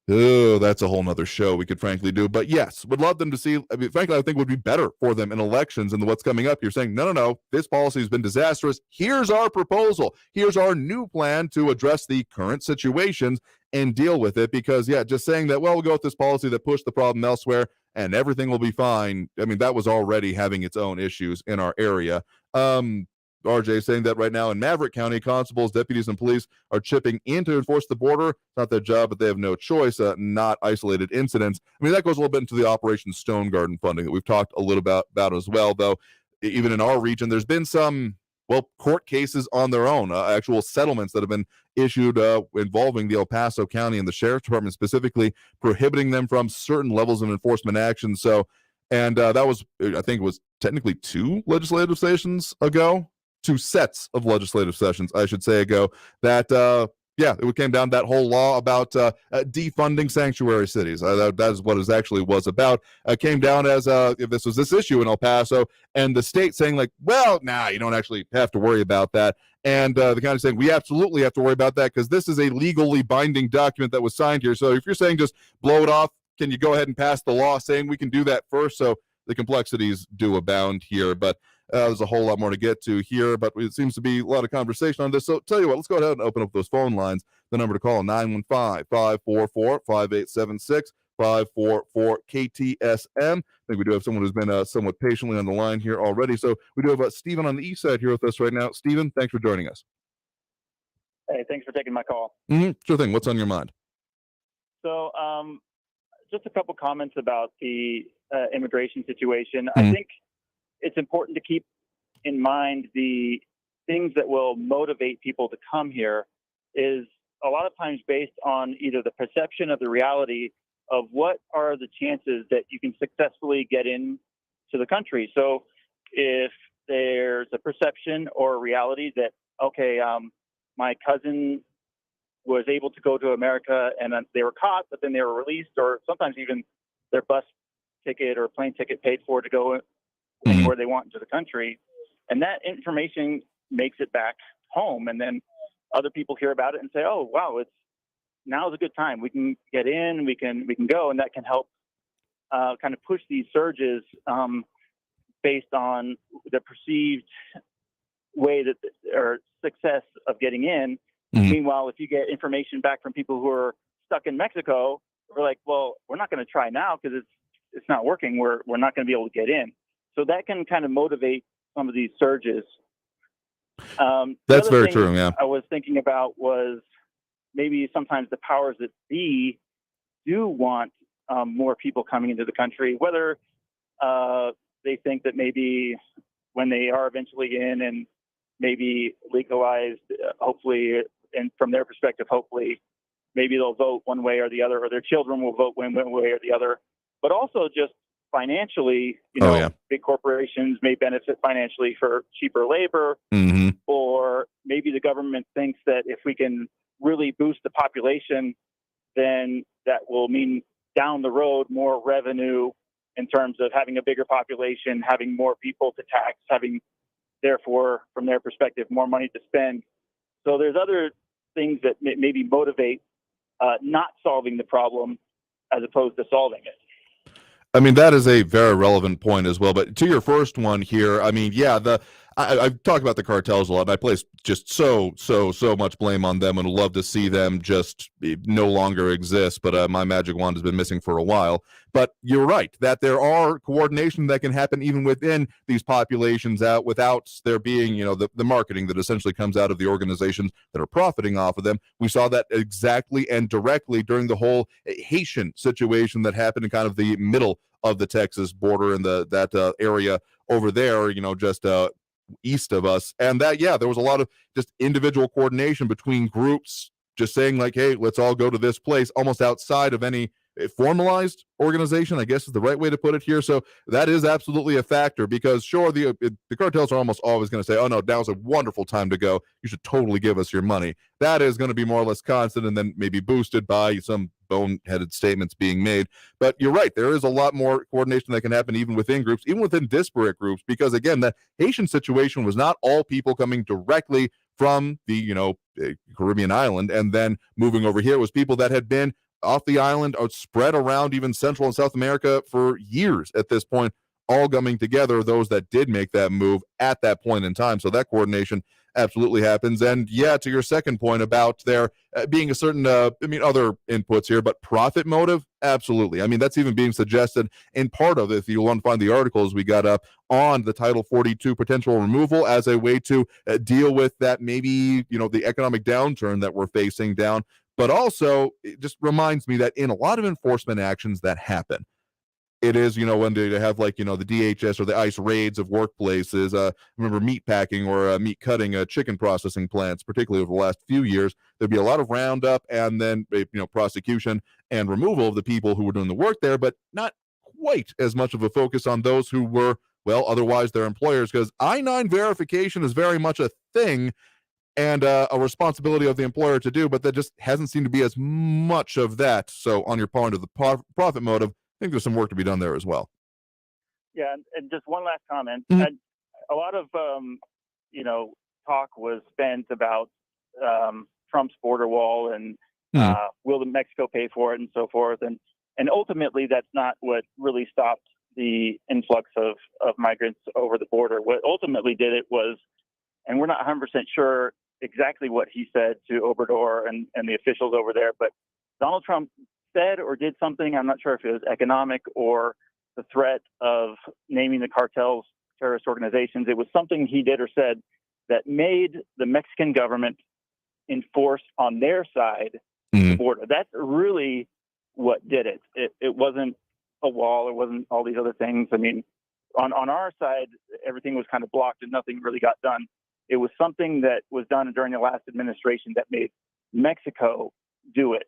that's a whole nother show we could frankly do. But yes, would love them to see, frankly, I think would be better for them in elections and what's coming up. You're saying, no, this policy has been disastrous. Here's our proposal. Here's our new plan to address the current situations and deal with it. Because, just saying that, well, we'll go with this policy that pushed the problem elsewhere and everything will be fine. That was already having its own issues in our area. RJ saying that right now in Maverick County, constables, deputies, and police are chipping in to enforce the border. It's not their job, but they have no choice, not isolated incidents. That goes a little bit into the Operation Stone Garden funding that we've talked a little about as well, though. Even in our region, there's been some, court cases on their own, actual settlements that have been issued involving the El Paso County and the Sheriff's Department specifically, prohibiting them from certain levels of enforcement action. So, and that was, I think it was technically 2 legislative sessions ago. 2 sets of legislative sessions, I should say, ago, that, it came down that whole law about defunding sanctuary cities. That is what it actually was about. Came down as if this was this issue in El Paso, and the state saying like, well, you don't actually have to worry about that. And the county saying, we absolutely have to worry about that because this is a legally binding document that was signed here. So if you're saying just blow it off, can you go ahead and pass the law saying we can do that first? So the complexities do abound here, but there's a whole lot more to get to here, but it seems to be a lot of conversation on this. So tell you what, let's go ahead and open up those phone lines. The number to call, 915-544-5876, 544-KTSM. I think we do have someone who's been somewhat patiently on the line here already. So we do have Stephen on the east side here with us right now. Stephen, thanks for joining us. Hey, thanks for taking my call. Sure thing. What's on your mind? So just a couple comments about the immigration situation. I think it's important to keep in mind the things that will motivate people to come here is a lot of times based on either the perception of the reality of what are the chances that you can successfully get into the country. So if there's a perception or a reality that, okay, my cousin was able to go to America and then they were caught, but then they were released, or sometimes even their bus ticket or plane ticket paid for to go anywhere they want into the country. And that information makes it back home. And then other people hear about it and say, oh, wow, now's a good time. We can get in, we can go. And that can help kind of push these surges based on the perceived way that, or success of getting in. Meanwhile, if you get information back from people who are stuck in Mexico, we're like, well, we're not going to try now because it's not working. We're not going to be able to get in. So that can kind of motivate some of these surges. That's other very thing true, yeah. I was thinking about was maybe sometimes the powers that be do want more people coming into the country, whether they think that maybe when they are eventually in and maybe legalized, hopefully, and from their perspective, hopefully, maybe they'll vote one way or the other, or their children will vote one way or the other. But also just financially, big corporations may benefit financially for cheaper labor, or maybe the government thinks that if we can really boost the population, then that will mean down the road more revenue in terms of having a bigger population, having more people to tax, having, therefore, from their perspective, more money to spend. So there's other things that maybe motivate not solving the problem as opposed to solving it. I mean, that is a very relevant point as well. But to your first one here, I mean, yeah, I've talked about the cartels a lot, and I place just so much blame on them and would love to see them just no longer exist. But my magic wand has been missing for a while. But you're right that there are coordination that can happen even within these populations without there being, the marketing that essentially comes out of the organizations that are profiting off of them. We saw that exactly and directly during the whole Haitian situation that happened in kind of the middle of the Texas border in that area over there, just east of us. And that, yeah, there was a lot of just individual coordination between groups just saying like, hey, let's all go to this place, almost outside of any formalized organization, I guess is the right way to put it here. So that is absolutely a factor because sure, the cartels are almost always going to say, oh no, now's a wonderful time to go. You should totally give us your money. That is going to be more or less constant and then maybe boosted by some boneheaded statements being made. But you're right, there is a lot more coordination that can happen even within groups, even within disparate groups, because again, that Haitian situation was not all people coming directly from the Caribbean island and then moving over here. It was people that had been off the island or spread around even Central and South America for years at this point, all coming together, those that did make that move at that point in time. So that coordination absolutely happens. And yeah, to your second point about there being a certain, other inputs here, but profit motive, absolutely. I mean, that's even being suggested in part of, if you want to find the articles we got up on the Title 42 potential removal as a way to deal with that, maybe, the economic downturn that we're facing down. But also, it just reminds me that in a lot of enforcement actions that happen, it is, when they have like, the DHS or the ICE raids of workplaces. Remember meat packing or meat cutting, chicken processing plants, particularly over the last few years, there'd be a lot of roundup and then, prosecution and removal of the people who were doing the work there, but not quite as much of a focus on those who were, otherwise their employers, because I-9 verification is very much a thing and a responsibility of the employer to do, but there just hasn't seemed to be as much of that. So on your point of the profit motive, I think there's some work to be done there as well. Yeah, and just one last comment. Mm-hmm. A lot of, talk was spent about Trump's border wall and will Mexico pay for it and so forth. And ultimately, that's not what really stopped the influx of migrants over the border. What ultimately did it was, and we're not 100% sure exactly what he said to Obrador and the officials over there, but Donald Trump said or did something, I'm not sure if it was economic or the threat of naming the cartels terrorist organizations. It was something he did or said that made the Mexican government enforce on their side the border. That's really what did it. It wasn't a wall. It wasn't all these other things. I mean, on our side, everything was kind of blocked and nothing really got done. It was something that was done during the last administration that made Mexico do it.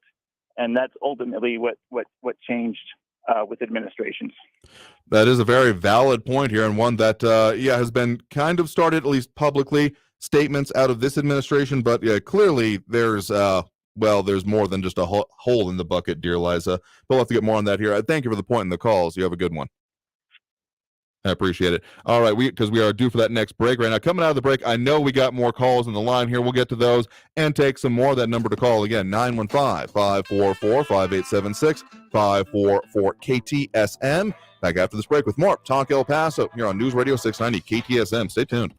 And that's ultimately what changed with administrations. That is a very valid point here, and one that has been kind of started, at least publicly, statements out of this administration. But clearly there's more than just a hole in the bucket, dear Liza. But we'll have to get more on that here. Thank you for the point in the calls. You have a good one. I appreciate it. All right, because we are due for that next break right now. Coming out of the break, I know we got more calls on the line here. We'll get to those and take some more. That number to call again, 915-544-5876, 544-KTSM. Back after this break with more Talk El Paso here on News Radio 690 KTSM. Stay tuned.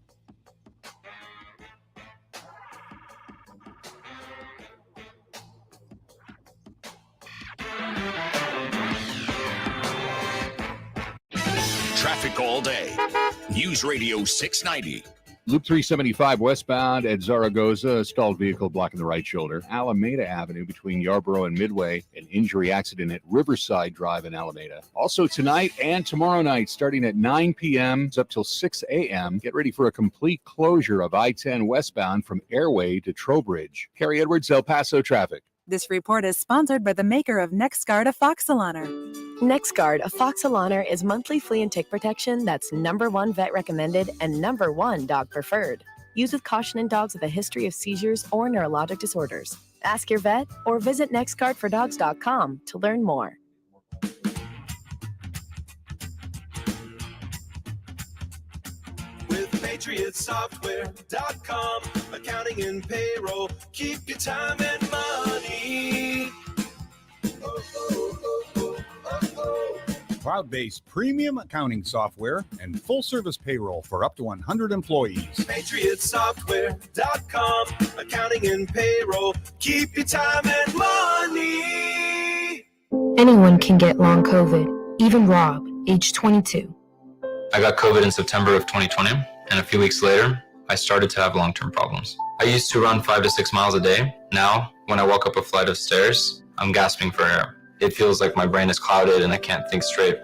Traffic all day. News Radio 690. Loop 375 westbound at Zaragoza, a stalled vehicle blocking the right shoulder. Alameda Avenue between Yarborough and Midway, an injury accident at Riverside Drive in Alameda. Also tonight and tomorrow night, starting at 9 p.m. It's up till 6 a.m. Get ready for a complete closure of I-10 westbound from Airway to Trowbridge. Carrie Edwards, El Paso traffic. This report is sponsored by the maker of NexGard Afoxolaner. NexGard Afoxolaner is monthly flea and tick protection that's #1 vet recommended and #1 dog preferred. Use with caution in dogs with a history of seizures or neurologic disorders. Ask your vet or visit nextguardfordogs.com to learn more. With PatriotSoftware.com, accounting and payroll, keep your time and money. Cloud-based premium accounting software and full-service payroll for up to 100 employees. PatriotSoftware.com, accounting and payroll, keep your time and money. Anyone can get long COVID, even Rob, age 22. I got COVID in September of 2020, and a few weeks later, I started to have long-term problems. I used to run 5 to 6 miles a day. Now, when I walk up a flight of stairs, I'm gasping for air. It feels like my brain is clouded and I can't think straight.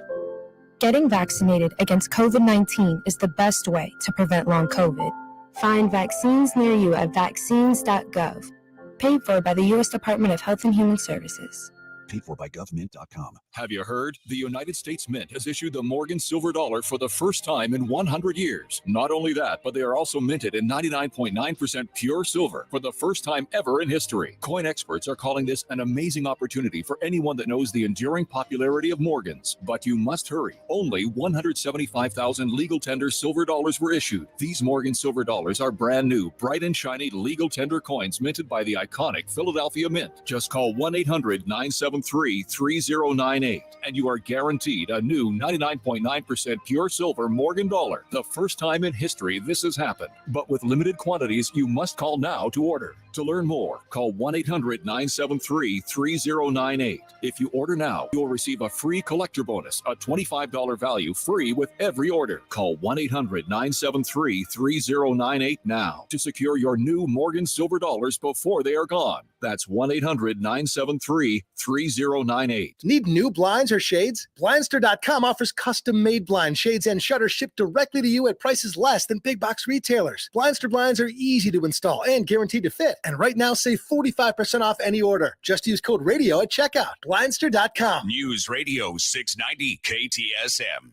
Getting vaccinated against COVID-19 is the best way to prevent long COVID. Find vaccines near you at vaccines.gov. Paid for by the U.S. Department of Health and Human Services. Paid for by government.com. Have you heard? The United States Mint has issued the Morgan Silver Dollar for the first time in 100 years. Not only that, but they are also minted in 99.9% pure silver for the first time ever in history. Coin experts are calling this an amazing opportunity for anyone that knows the enduring popularity of Morgans. But you must hurry. Only 175,000 legal tender silver dollars were issued. These Morgan Silver Dollars are brand new, bright and shiny legal tender coins minted by the iconic Philadelphia Mint. Just call 1-800-973-3098 and you are guaranteed a new 99.9% pure silver Morgan dollar. The first time in history this has happened. But with limited quantities, you must call now to order. To learn more, call 1-800-973-3098. If you order now, you'll receive a free collector bonus, a $25 value free with every order. Call 1-800-973-3098 now to secure your new Morgan Silver Dollars before they are gone. That's 1-800-973-3098. Need new blinds or shades? Blindster.com offers custom-made blind shades and shutters shipped directly to you at prices less than big box retailers. Blindster blinds are easy to install and guaranteed to fit. And right now, save 45% off any order. Just use code RADIO at checkout. Blindster.com. News Radio 690 KTSM.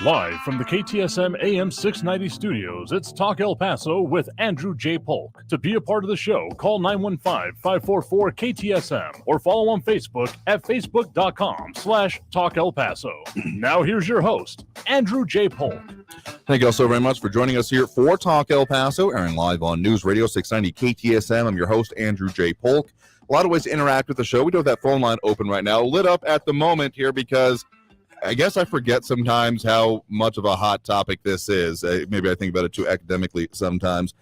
Live from the KTSM AM 690 studios, it's Talk El Paso with Andrew J. Polk. To be a part of the show, call 915-544-KTSM or follow on Facebook at facebook.com/Talk El Paso. Now here's your host, Andrew J. Polk. Thank you all so very much for joining us here for Talk El Paso, airing live on News Radio 690 KTSM. I'm your host, Andrew J. Polk. A lot of ways to interact with the show. We do have that phone line open right now, lit up at the moment here because I guess I forget sometimes how much of a hot topic this is. Maybe I think about it too academically sometimes,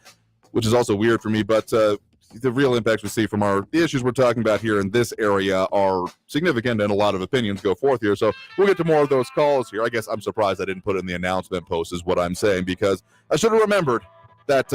which is also weird for me. But the real impacts we see from the issues we're talking about here in this area are significant, and a lot of opinions go forth here. So we'll get to more of those calls here. I guess I'm surprised I didn't put it in the announcement post is what I'm saying, because I should have remembered that,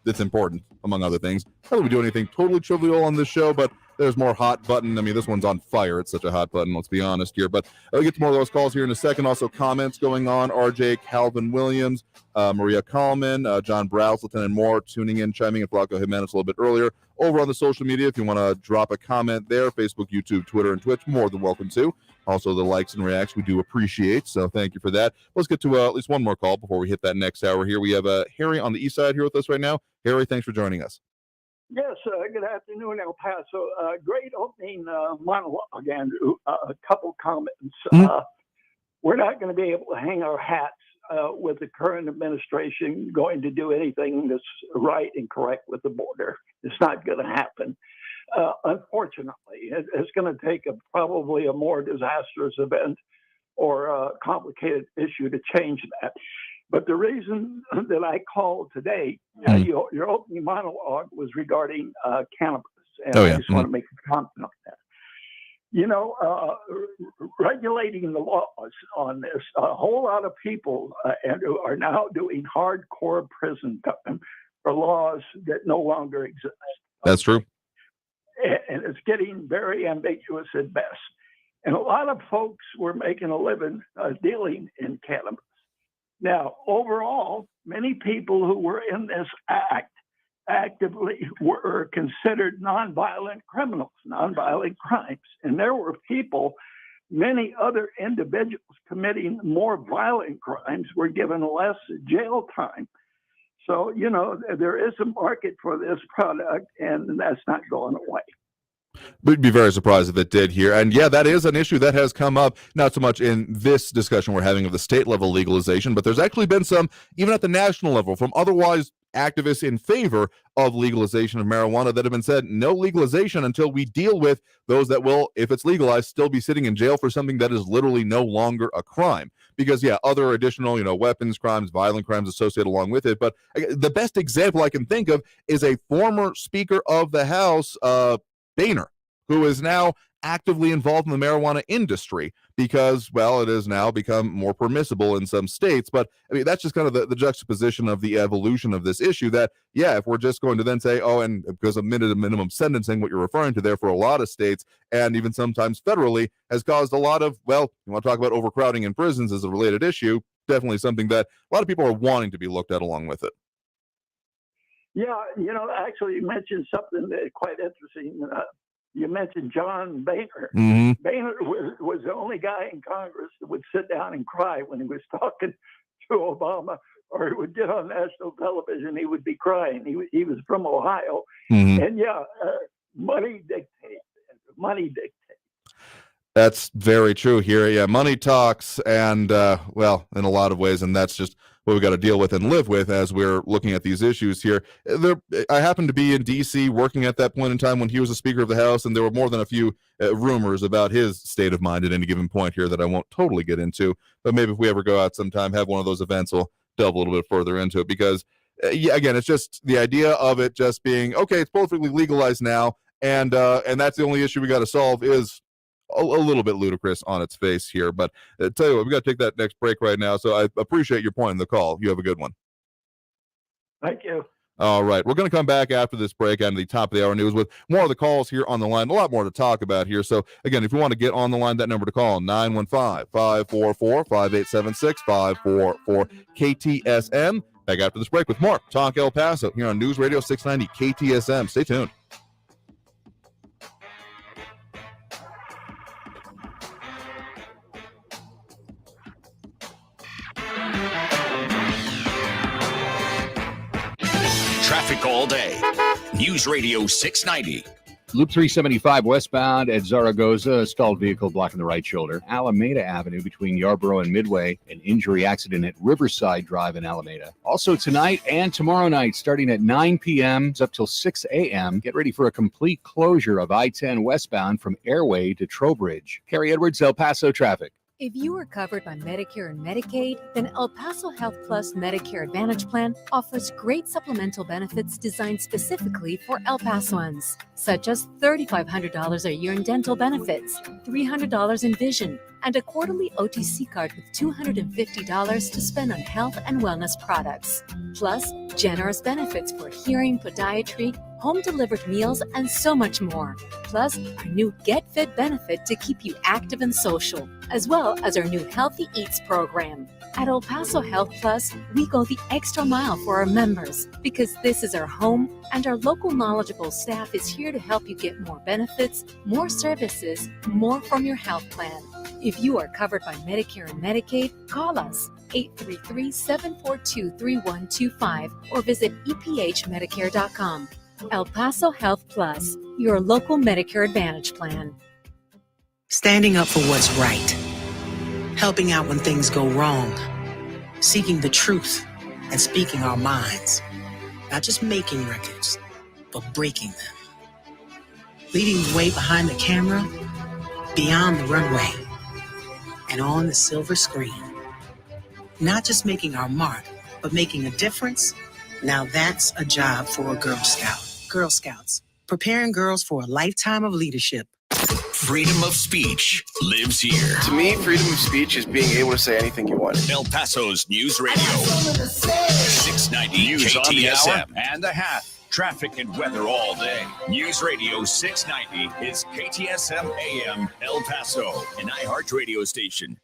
it's important, among other things. Not that we do anything totally trivial on this show, but there's more hot button. I mean, this one's on fire. It's such a hot button, let's be honest here. But I'll get to more of those calls here in a second. Also, comments going on. RJ Calvin Williams, Maria Coleman, John Browse, Lieutenant Moore tuning in, chiming in. Flacco Jimenez a little bit earlier. Over on the social media, if you want to drop a comment there, Facebook, YouTube, Twitter, and Twitch, more than welcome to. Also, the likes and reacts we do appreciate, so thank you for that. Let's get to at least one more call before we hit that next hour here. We have Harry on the east side here with us right now. Harry, thanks for joining us. Yes, good afternoon, El Paso. Great opening monologue, Andrew. A couple comments. We're not going to be able to hang our hats with the current administration going to do anything that's right and correct with the border. It's not going to happen. Unfortunately, it's going to take probably a more disastrous event or a complicated issue to change that. But the reason that I called today, your opening monologue was regarding cannabis, and I just want to make a comment on that. regulating the laws on this. A whole lot of people Andrew, are now doing hardcore prison time for laws that no longer exist. That's true. And it's getting very ambiguous at best. And a lot of folks were making a living dealing in cannabis. Now, overall, many people who were in this act actively were considered nonviolent criminals, nonviolent crimes. And there were people, many other individuals committing more violent crimes were given less jail time. So, there is a market for this product, and that's not going away. We'd be very surprised if it did here. And yeah, that is an issue that has come up, not so much in this discussion we're having of the state level legalization, but there's actually been some, even at the national level, from otherwise activists in favor of legalization of marijuana that have been said, no legalization until we deal with those that will, if it's legalized, still be sitting in jail for something that is literally no longer a crime. Because, yeah, other additional, weapons crimes, violent crimes associated along with it. But the best example I can think of is a former Speaker of the House, Boehner, who is now actively involved in the marijuana industry because, well, it has now become more permissible in some states. But I mean, that's just kind of the juxtaposition of the evolution of this issue that, yeah, if we're just going to then say, oh, and because of minimum sentencing, what you're referring to there for a lot of states and even sometimes federally has caused a lot of, well, you want to talk about overcrowding in prisons as a related issue, definitely something that a lot of people are wanting to be looked at along with it. Yeah, actually you mentioned something that quite interesting. You mentioned John Boehner. Mm-hmm. Boehner was the only guy in Congress that would sit down and cry when he was talking to Obama, or he would get on national television. He would be crying. He was from Ohio. Mm-hmm. And money dictates. Money dictates. That's very true here. Yeah, money talks, and well, in a lot of ways, and that's just what we got to deal with and live with as we're looking at these issues here. I happened to be in D.C. working at that point in time when he was a Speaker of the House, and there were more than a few rumors about his state of mind at any given point here that I won't totally get into. But maybe if we ever go out sometime, have one of those events, we'll delve a little bit further into it because, again, it's just the idea of it just being, okay, it's perfectly legalized now, and that's the only issue we got to solve is a little bit ludicrous on its face here. But tell you what, we got to take that next break right now. So I appreciate your point in the call. You have a good one. Thank you. All right. We're going to come back after this break and the top of the hour news with more of the calls here on the line. A lot more to talk about here. So again, if you want to get on the line, that number to call, 915-544-5876, 544 KTSM. Back after this break with more Talk El Paso here on News Radio 690 KTSM. Stay tuned. Traffic all day. News Radio 690. Loop 375 westbound at Zaragoza, a stalled vehicle blocking the right shoulder. Alameda Avenue between Yarborough and Midway, an injury accident at Riverside Drive in Alameda. Also tonight and tomorrow night, starting at 9 p.m. up till 6 a.m., get ready for a complete closure of I-10 westbound from Airway to Trowbridge. Carrie Edwards, El Paso traffic. If you are covered by Medicare and Medicaid, then El Paso Health Plus Medicare Advantage Plan offers great supplemental benefits designed specifically for El Pasoans, such as $3,500 a year in dental benefits, $300 in vision, and a quarterly OTC card with $250 to spend on health and wellness products. Plus, generous benefits for hearing, podiatry, home-delivered meals, and so much more. Plus, our new Get Fit benefit to keep you active and social, as well as our new Healthy Eats program. At El Paso Health Plus, we go the extra mile for our members because this is our home and our local knowledgeable staff is here to help you get more benefits, more services, more from your health plan. If you are covered by Medicare and Medicaid, call us 833-742-3125 or visit ephmedicare.com. El Paso Health Plus, your local Medicare Advantage plan. Standing up for what's right. Helping out when things go wrong. Seeking the truth and speaking our minds. Not just making records, but breaking them. Leading the way behind the camera, beyond the runway, and on the silver screen. Not just making our mark, but making a difference. Now that's a job for a Girl Scout. Girl Scouts, preparing girls for a lifetime of leadership. freedom of speech lives here. To me, freedom of speech is being able to say anything you want. El Paso's News Radio. 690 News on the KTSM. hour and the hat. Traffic and weather all day. News Radio 690 is KTSM AM El Paso, an iHeart radio station.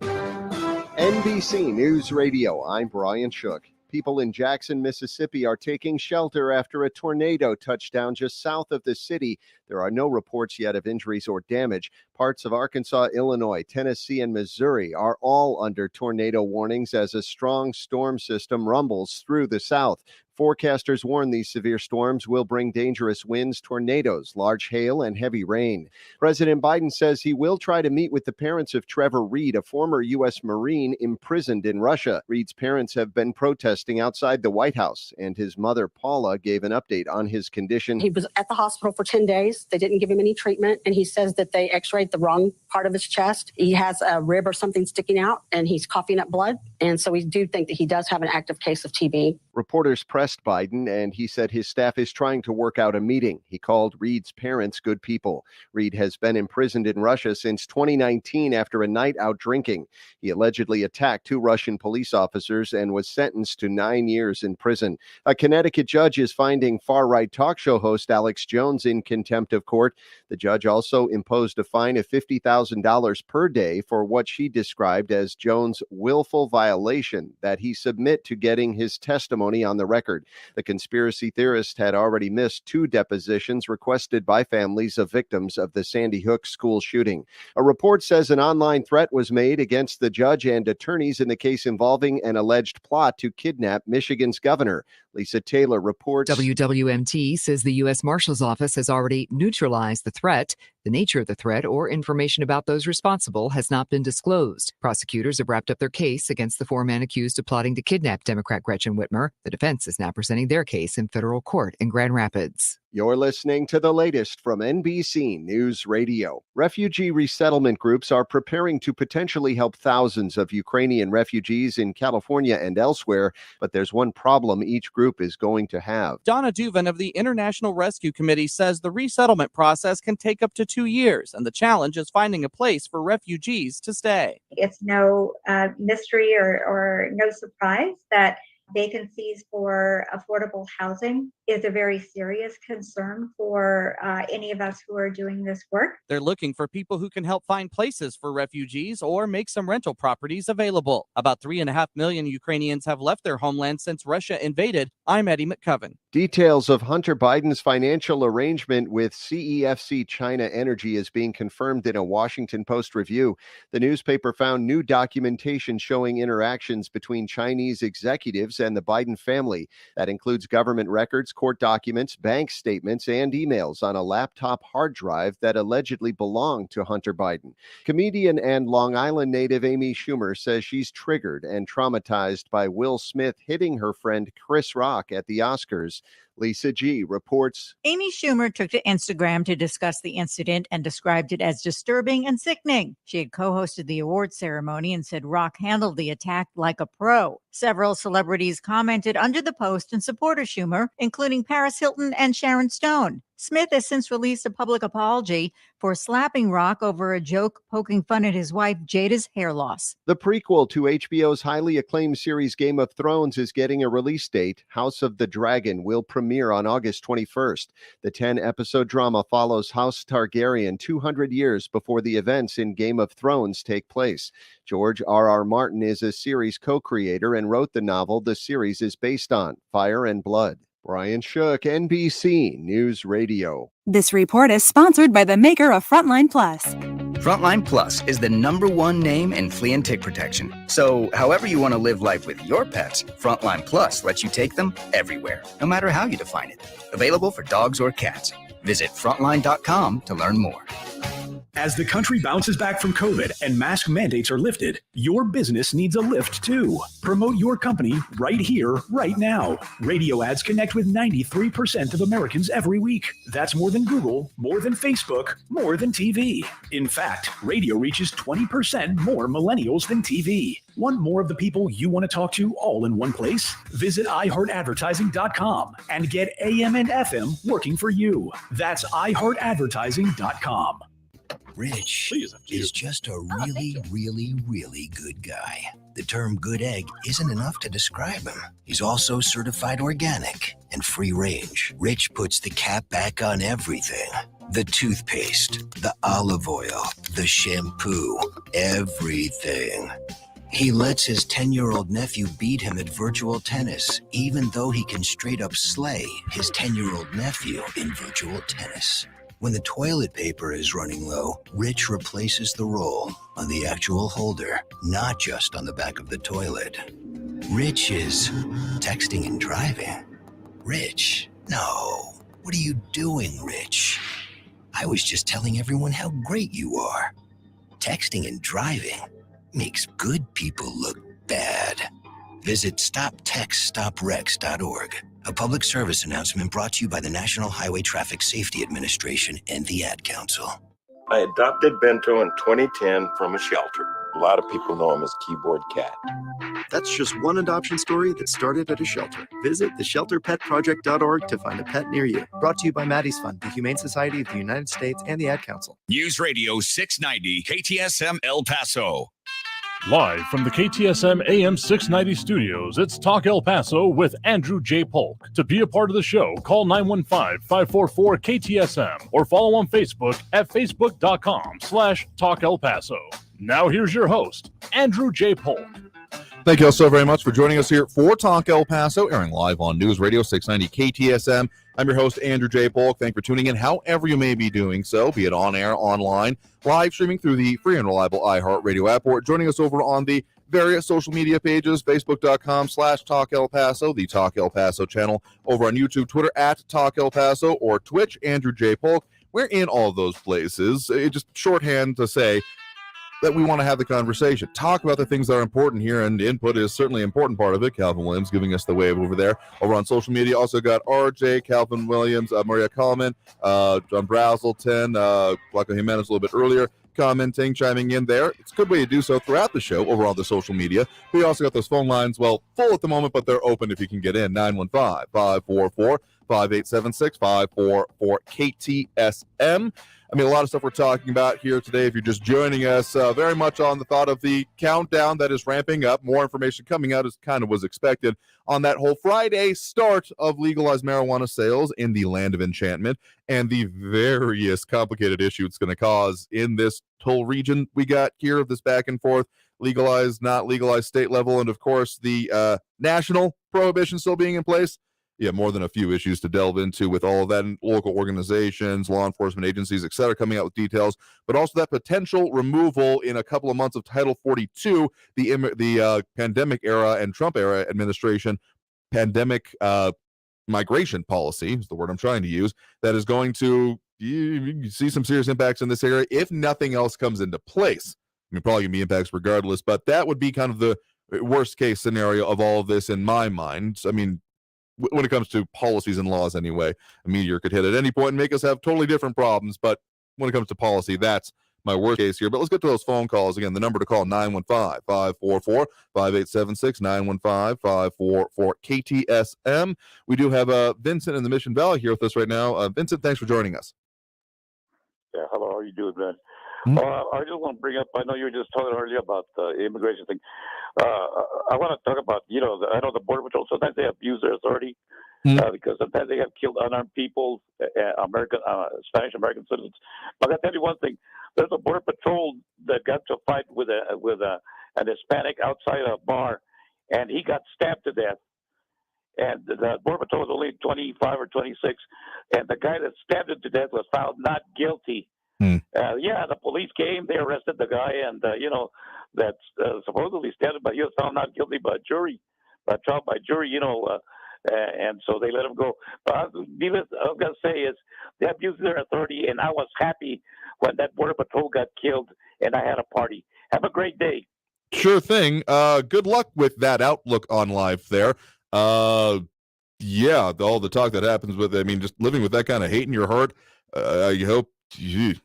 NBC News Radio, I'm Brian Shook. People in Jackson, Mississippi are taking shelter after a tornado touched down just south of the city. There are no reports yet of injuries or damage. Parts of Arkansas, Illinois, Tennessee, and Missouri are all under tornado warnings as a strong storm system rumbles through the south. Forecasters warn these severe storms will bring dangerous winds, tornadoes, large hail, and heavy rain. President Biden says he will try to meet with the parents of Trevor Reed, a former U.S. Marine imprisoned in Russia. Reed's parents have been protesting outside the White House, and his mother, Paula, gave an update on his condition. He was at the hospital for 10 days. They didn't give him any treatment, and he says that they x-rayed the wrong part of his chest. He has a rib or something sticking out, and he's coughing up blood. And so we do think that he does have an active case of TB. Reporters pressed Biden, and he said his staff is trying to work out a meeting. He called Reed's parents good people. Reed has been imprisoned in Russia since 2019 after a night out drinking. He allegedly attacked 2 Russian police officers and was sentenced to 9 years in prison. A Connecticut judge is finding far-right talk show host Alex Jones in contempt of court. The judge also imposed a fine of $50,000 per day for what she described as Jones' willful violation that he submit to getting his testimony on the record. The conspiracy theorist had already missed 2 depositions requested by families of victims of the Sandy Hook school shooting. A report says an online threat was made against the judge and attorneys in the case involving an alleged plot to kidnap Michigan's governor. Lisa Taylor reports. WWMT says the U.S. Marshal's Office has already neutralized the threat. The nature of the threat or information about those responsible has not been disclosed. Prosecutors have wrapped up their case against the 4 men accused of plotting to kidnap Democrat Gretchen Whitmer. The defense is now presenting their case in federal court in Grand Rapids. You're listening to the latest from NBC News Radio. Refugee resettlement groups are preparing to potentially help thousands of Ukrainian refugees in California and elsewhere, but there's one problem each group is going to have. Donna Duvin of the International Rescue Committee says the resettlement process can take up to 2 years, and the challenge is finding a place for refugees to stay. It's no mystery or no surprise that vacancies for affordable housing is a very serious concern for any of us who are doing this work. They're looking for people who can help find places for refugees or make some rental properties available. About 3.5 million Ukrainians have left their homeland since Russia invaded. I'm Eddie McCoven. Details of Hunter Biden's financial arrangement with CEFC China Energy is being confirmed in a Washington Post review. The newspaper found new documentation showing interactions between Chinese executives and the Biden family. That includes government records, court documents, bank statements, and emails on a laptop hard drive that allegedly belonged to Hunter Biden. Comedian and Long Island native Amy Schumer says she's triggered and traumatized by Will Smith hitting her friend Chris Rock at the Oscars. Lisa G. reports. Amy Schumer took to Instagram to discuss the incident and described it as disturbing and sickening. She had co-hosted the award ceremony and said Rock handled the attack like a pro. Several celebrities commented under the post in support of Schumer, including Paris Hilton and Sharon Stone. Smith has since released a public apology for slapping Rock over a joke poking fun at his wife Jada's hair loss. The prequel to HBO's highly acclaimed series Game of Thrones is getting a release date. House of the Dragon will premiere on August 21st. The 10-episode drama follows House Targaryen 200 years before the events in Game of Thrones take place. George R.R. Martin is a series co-creator and wrote the novel the series is based on, Fire and Blood. Brian Shook, NBC News Radio. This report is sponsored by the maker of Frontline Plus. Frontline Plus is the #1 name in flea and tick protection. So, however you want to live life with your pets, Frontline Plus lets you take them everywhere, no matter how you define it. Available for dogs or cats. Visit frontline.com to learn more. As the country bounces back from COVID and mask mandates are lifted, your business needs a lift too. Promote your company right here, right now. Radio ads connect with 93% of Americans every week. That's more than Google, more than Facebook, more than TV. In fact, radio reaches 20% more millennials than TV. Want more of the people you want to talk to all in one place? Visit iHeartAdvertising.com and get AM and FM working for you. That's iHeartAdvertising.com. Rich is just a really good guy. The term good egg isn't enough to describe him. He's also certified organic and free range. Rich puts the cap back on everything. The toothpaste, the olive oil, the shampoo, everything. He lets his 10-year-old nephew beat him at virtual tennis, even though he can straight up slay his 10-year-old nephew in virtual tennis. When the toilet paper is running low, Rich replaces the roll on the actual holder, not just on the back of the toilet. Rich is texting and driving. Rich, no. What are you doing, Rich? I was just telling everyone how great you are. Texting and driving makes good people look bad. Visit StopTextStopWrecks.org. A public service announcement brought to you by the National Highway Traffic Safety Administration and the Ad Council. I adopted Bento in 2010 from a shelter. A lot of people know him as Keyboard Cat. That's just one adoption story that started at a shelter. Visit theshelterpetproject.org to find a pet near you. Brought to you by Maddie's Fund, the Humane Society of the United States, and the Ad Council. News Radio 690 KTSM El Paso. Live from the KTSM AM 690 studios, it's Talk El Paso with Andrew J. Polk. To be a part of the show, call 915-544-KTSM or follow on Facebook at facebook.com/Talk El Paso. Now here's your host, Andrew J. Polk. Thank you all so very much for joining us here for Talk El Paso, airing live on News Radio 690 KTSM. I'm your host, Andrew J. Polk. Thank you for tuning in, however you may be doing so, be it on air, online, live streaming through the free and reliable iHeartRadio app, or joining us over on the various social media pages, facebook.com/Talk El Paso, the Talk El Paso channel, over on YouTube, Twitter at Talk El Paso, or Twitch, Andrew J. Polk. We're in all of those places. It's just shorthand to say that we want to have the conversation, talk about the things that are important here, and input is certainly an important part of it. Calvin Williams giving us the wave over there. Over on social media, also got RJ, Calvin Williams, Maria Coleman, John Brazelton, Blanco Jimenez a little bit earlier, commenting, chiming in there. It's a good way to do so throughout the show over on the social media. We also got those phone lines, well, full at the moment, but they're open if you can get in. 915-544-5876, 544-KTSM. I mean, a lot of stuff we're talking about here today. If you're just joining us, very much on the thought of the countdown that is ramping up. More information coming out as kind of was expected on that whole Friday start of legalized marijuana sales in the land of enchantment and the various complicated issue it's going to cause in this whole region we got here of this back and forth, legalized, not legalized state level, and of course the national prohibition still being in place. Yeah, more than a few issues to delve into with all of that, and local organizations, law enforcement agencies, et cetera, coming out with details, but also that potential removal in a couple of months of Title 42, the pandemic era and Trump era administration pandemic migration policy is the word I'm trying to use, that is going to see some serious impacts in this area if nothing else comes into place. I mean, probably going to be impacts regardless, but that would be kind of the worst case scenario of all of this in my mind. I mean, when it comes to policies and laws anyway, a meteor could hit at any point and make us have totally different problems. But when it comes to policy, that's my worst case here. But let's get to those phone calls. Again, the number to call, 915-544-5876, 915-544-KTSM. We do have Vincent in the Mission Valley here with us right now. Vincent, thanks for joining us. Yeah, hello. How are you doing, man? I just want to bring up, I know you were just talking earlier about the immigration thing. I want to talk about, I know the Border Patrol, sometimes they abuse their authority because sometimes they have killed unarmed people, Spanish-American citizens. But I got to tell you one thing. There's a Border Patrol that got to fight with an Hispanic outside a bar, and he got stabbed to death. And the Border Patrol was only 25 or 26, and the guy that stabbed him to death was found not guilty. The police came, they arrested the guy, and that's supposedly stabbed him, but he was found not guilty by jury, trial by jury, and so they let him go. But I was gonna say is they abused their authority, and I was happy when that Border Patrol got killed, and I had a party. Have a great day. Sure thing. Good luck with that outlook on life there. Yeah, all the talk that happens with, I mean, just living with that kind of hate in your heart, I hope you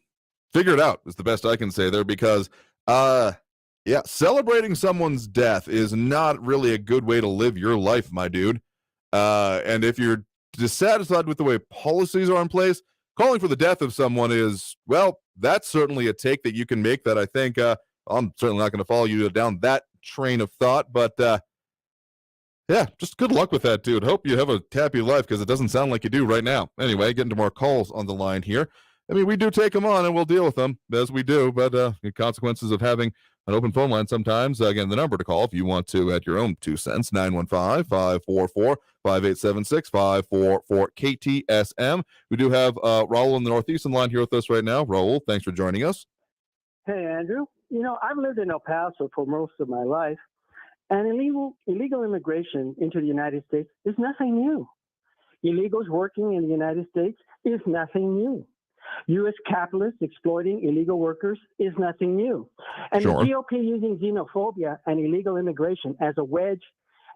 figure it out is the best I can say there, because, yeah, celebrating someone's death is not really a good way to live your life, my dude. And if you're dissatisfied with the way policies are in place, calling for the death of someone is, well, that's certainly a take that you can make that I think, I'm certainly not going to follow you down that train of thought, but, yeah, just good luck with that, dude. Hope you have a happy life, because it doesn't sound like you do right now. Anyway, getting to more calls on the line here. I mean, we do take them on and we'll deal with them as we do, but the consequences of having an open phone line sometimes. Again, the number to call if you want to add your own 2 cents, 915-544-5876-544-KTSM. We do have Raul in the Northeastern line here with us right now. Raul, thanks for joining us. Hey, Andrew. You know, I've lived in El Paso for most of my life, and illegal immigration into the United States is nothing new. Illegals working in the United States is nothing new. U.S. capitalists exploiting illegal workers is nothing new. And the GOP using xenophobia and illegal immigration as a wedge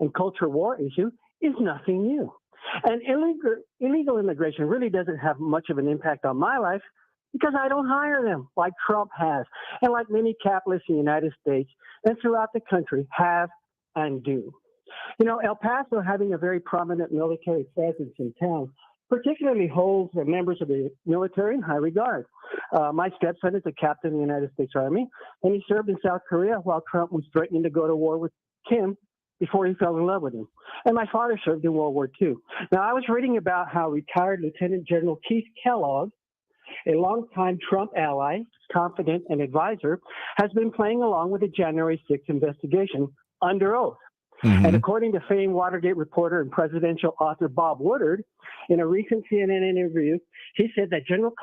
and culture war issue is nothing new. And illegal immigration really doesn't have much of an impact on my life, because I don't hire them like Trump has, and like many capitalists in the United States and throughout the country have and do. You know, El Paso, having a very prominent military presence in town, particularly holds the members of the military in high regard. My stepson is a captain in the United States Army, and he served in South Korea while Trump was threatening to go to war with Kim before he fell in love with him. And my father served in World War II. Now, I was reading about how retired Lieutenant General Keith Kellogg, a longtime Trump ally, confidant, and advisor, has been playing along with the January 6th investigation under oath. And according to famed Watergate reporter and presidential author Bob Woodard, in a recent CNN interview, he said that General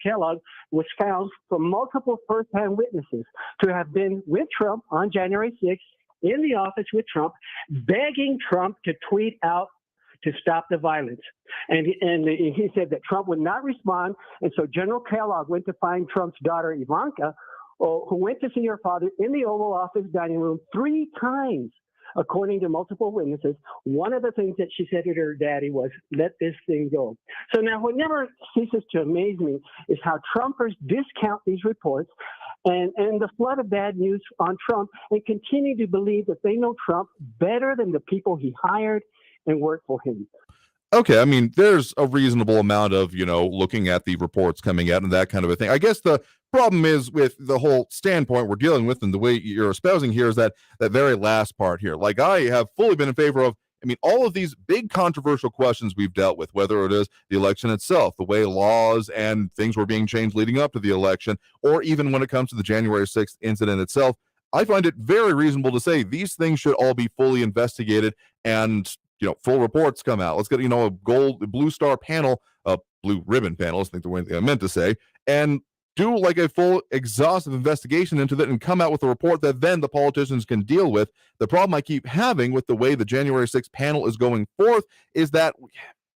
Kellogg was found from multiple first-hand witnesses to have been with Trump on January 6th in the office with Trump, begging Trump to tweet out to stop the violence. And he said that Trump would not respond, and so General Kellogg went to find Trump's daughter, Ivanka, who went to see her father in the Oval Office dining room 3 times. According to multiple witnesses, one of the things that she said to her daddy was, let this thing go. So now what never ceases to amaze me is how Trumpers discount these reports and the flood of bad news on Trump and continue to believe that they know Trump better than the people he hired and worked for him. Okay, I mean, there's a reasonable amount of, looking at the reports coming out and that kind of a thing. I guess the problem is with the whole standpoint we're dealing with and the way you're espousing here is that very last part here. Like, I have fully been in favor of, all of these big controversial questions we've dealt with, whether it is the election itself, the way laws and things were being changed leading up to the election, or even when it comes to the January 6th incident itself, I find it very reasonable to say these things should all be fully investigated and full reports come out. Let's get, a blue star panel, a blue ribbon panel, I think the way I meant to say, and do like a full exhaustive investigation into that and come out with a report that then the politicians can deal with. The problem I keep having with the way the January 6th panel is going forth is that,